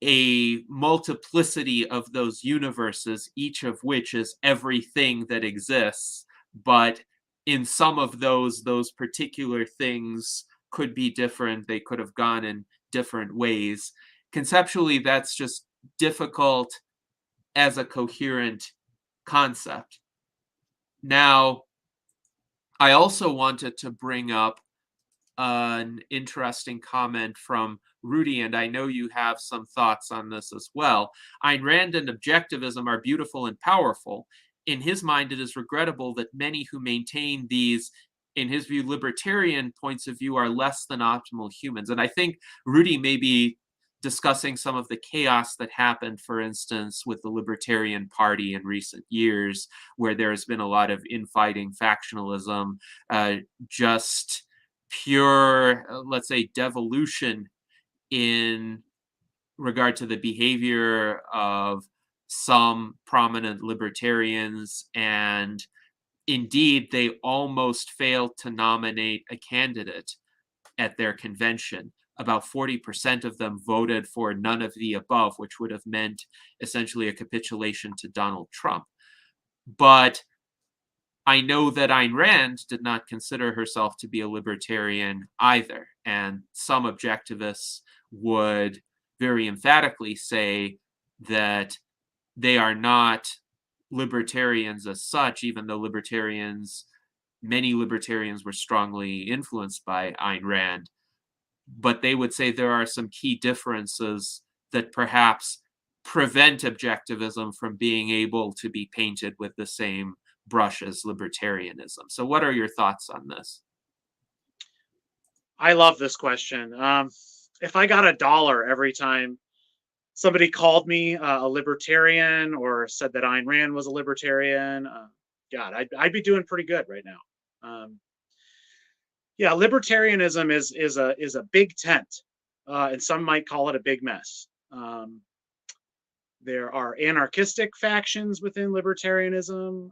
S1: a multiplicity of those universes, each of which is everything that exists. But in some of those particular things could be different. They could have gone in different ways. Conceptually, that's just difficult as a coherent concept. Now, I also wanted to bring up an interesting comment from Rudy, and I know you have some thoughts on this as well. Ayn Rand and Objectivism are beautiful and powerful. In his mind, it is regrettable that many who maintain these, in his view, libertarian points of view are less than optimal humans. And I think Rudy may be discussing some of the chaos that happened, for instance, with the Libertarian Party in recent years, where there has been a lot of infighting, factionalism, just pure, let's say, devolution in regard to the behavior of some prominent libertarians. And indeed, they almost failed to nominate a candidate at their convention. About 40% of them voted for none of the above, which would have meant essentially a capitulation to Donald Trump. But I know that Ayn Rand did not consider herself to be a libertarian either. And some objectivists would very emphatically say that they are not libertarians as such, even though many libertarians were strongly influenced by Ayn Rand. But they would say there are some key differences that perhaps prevent objectivism from being able to be painted with the same brush as libertarianism. So what are your thoughts on this?
S2: I love this question. If I got $1 every time somebody called me a libertarian or said that Ayn Rand was a libertarian, God, I'd be doing pretty good right now. Yeah, libertarianism is a big tent, and some might call it a big mess. There are anarchistic factions within libertarianism.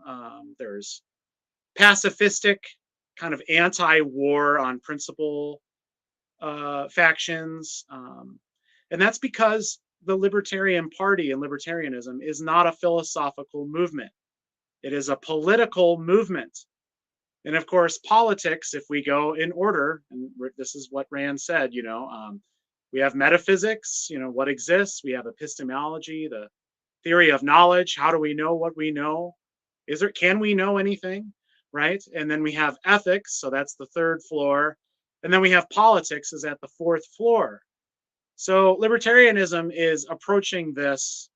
S2: There's pacifistic, kind of anti-war on principle factions, and that's because the Libertarian Party and libertarianism is not a philosophical movement. It is a political movement. And of course, politics, if we go in order, and this is what Rand said, we have metaphysics, what exists. We have epistemology, the theory of knowledge. How do we know what we know? Can we know anything, right? And then we have ethics, so that's the third floor. And then we have politics is at the fourth floor. So libertarianism is approaching this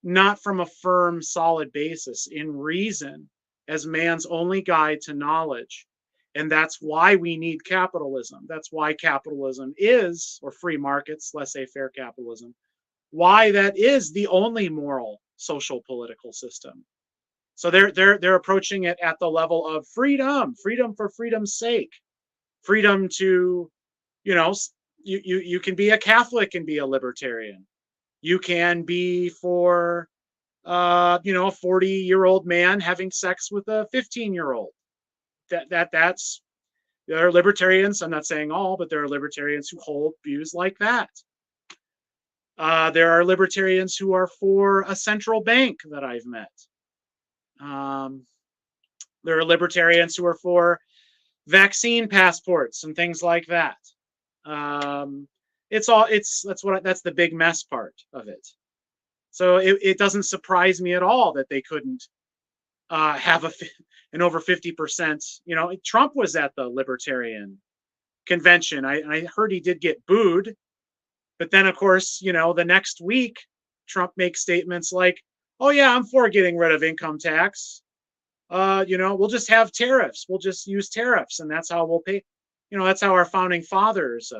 S2: not from a firm, solid basis in reason, as man's only guide to knowledge. And that's why we need capitalism. That's why capitalism is, or free markets, laissez-faire capitalism, why that is the only moral social political system. So they're approaching it at the level of freedom for freedom's sake, freedom to, you can be a Catholic and be a libertarian. You can be for a 40-year-old man having sex with a 15-year-old. That's there are libertarians. I'm not saying all, but there are libertarians who hold views like that. There are libertarians who are for a central bank that I've met. There are libertarians who are for vaccine passports and things like that. That's the big mess part of it. So it doesn't surprise me at all that they couldn't have an over 50%. Trump was at the Libertarian convention. I heard he did get booed, but then of course, the next week, Trump makes statements like, "Oh yeah, I'm for getting rid of income tax." we'll just have tariffs. We'll just use tariffs, and that's how we'll pay. That's how our founding fathers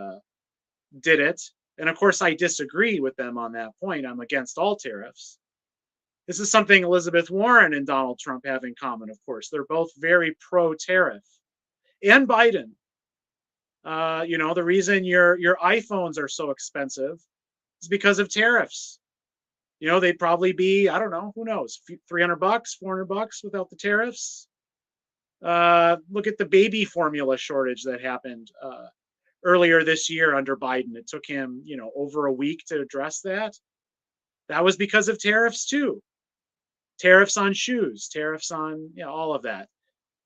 S2: did it. And of course, I disagree with them on that point. I'm against all tariffs. This is something Elizabeth Warren and Donald Trump have in common, of course. They're both very pro-tariff. And Biden. The reason your iPhones are so expensive is because of tariffs. They'd probably be, I don't know, who knows, $300, $400 without the tariffs. Look at the baby formula shortage that happened earlier this year under Biden. It took him, over a week to address that. That was because of tariffs too. Tariffs on shoes, tariffs on, all of that.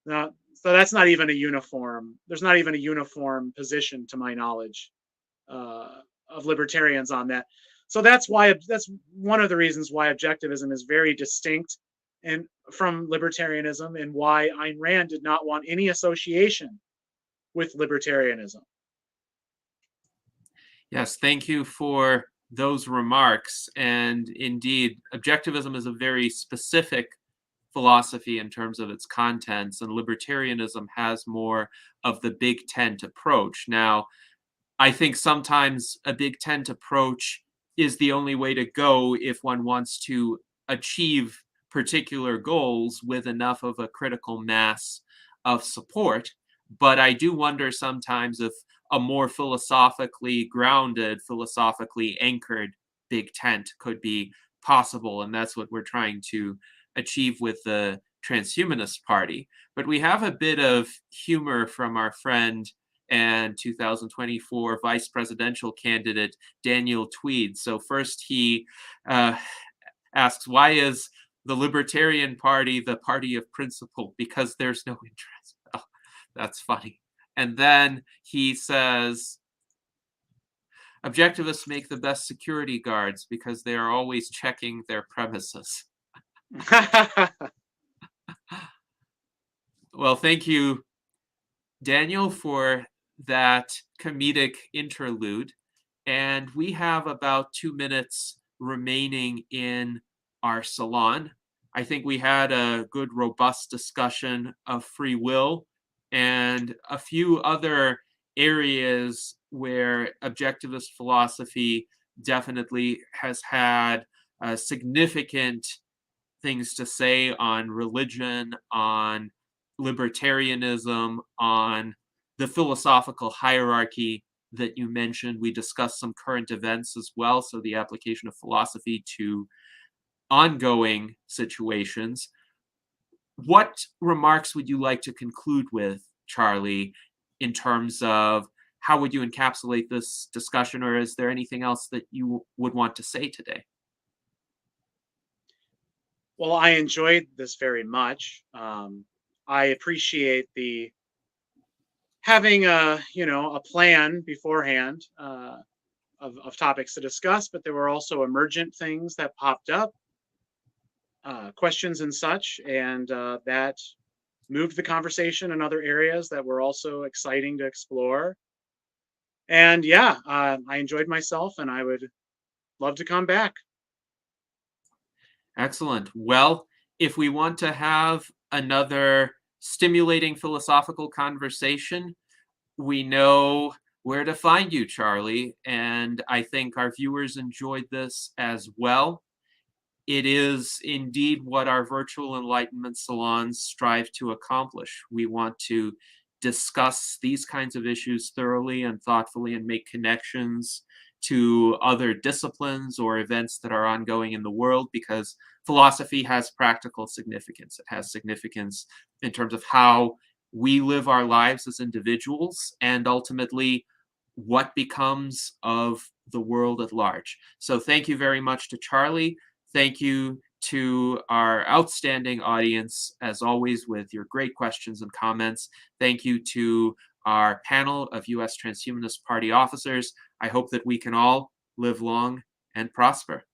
S2: Now, so that's not even a uniform. There's not even a uniform position, to my knowledge, of libertarians on that. So that's one of the reasons why objectivism is very distinct and from libertarianism, and why Ayn Rand did not want any association with libertarianism.
S1: Yes, thank you for those remarks. And indeed, objectivism is a very specific philosophy in terms of its contents, and libertarianism has more of the big tent approach. Now, I think sometimes a big tent approach is the only way to go if one wants to achieve particular goals with enough of a critical mass of support. But I do wonder sometimes if a more philosophically grounded, philosophically anchored big tent could be possible. And that's what we're trying to achieve with the Transhumanist Party. But we have a bit of humor from our friend and 2024 vice presidential candidate, Daniel Tweed. So first he asks, why is the Libertarian Party the party of principle? Because there's no interest. Oh, that's funny. And then he says, objectivists make the best security guards because they are always checking their premises. Well, thank you, Daniel, for that comedic interlude. And we have about 2 minutes remaining in our salon. I think we had a good, robust discussion of free will and a few other areas where objectivist philosophy definitely has had significant things to say on religion, on libertarianism, on the philosophical hierarchy that you mentioned. We discussed some current events as well, so the application of philosophy to ongoing situations. What remarks would you like to conclude with, Charlie, in terms of how would you encapsulate this discussion, or is there anything else that you would want to say today?
S2: Well, I enjoyed this very much. I appreciate the having a plan beforehand of topics to discuss, but there were also emergent things that popped up, questions and such, and that moved the conversation in other areas that were also exciting to explore. And yeah, I enjoyed myself, and I would love to come back.
S1: Excellent. Well, if we want to have another stimulating philosophical conversation, we know where to find you, Charlie. And I think our viewers enjoyed this as well. It is indeed what our virtual Enlightenment salons strive to accomplish. We want to discuss these kinds of issues thoroughly and thoughtfully and make connections to other disciplines or events that are ongoing in the world, because philosophy has practical significance. It has significance in terms of how we live our lives as individuals and ultimately what becomes of the world at large. So thank you very much to Charlie. Thank you to our outstanding audience, as always, with your great questions and comments. Thank you to our panel of U.S. Transhumanist Party officers. I hope that we can all live long and prosper.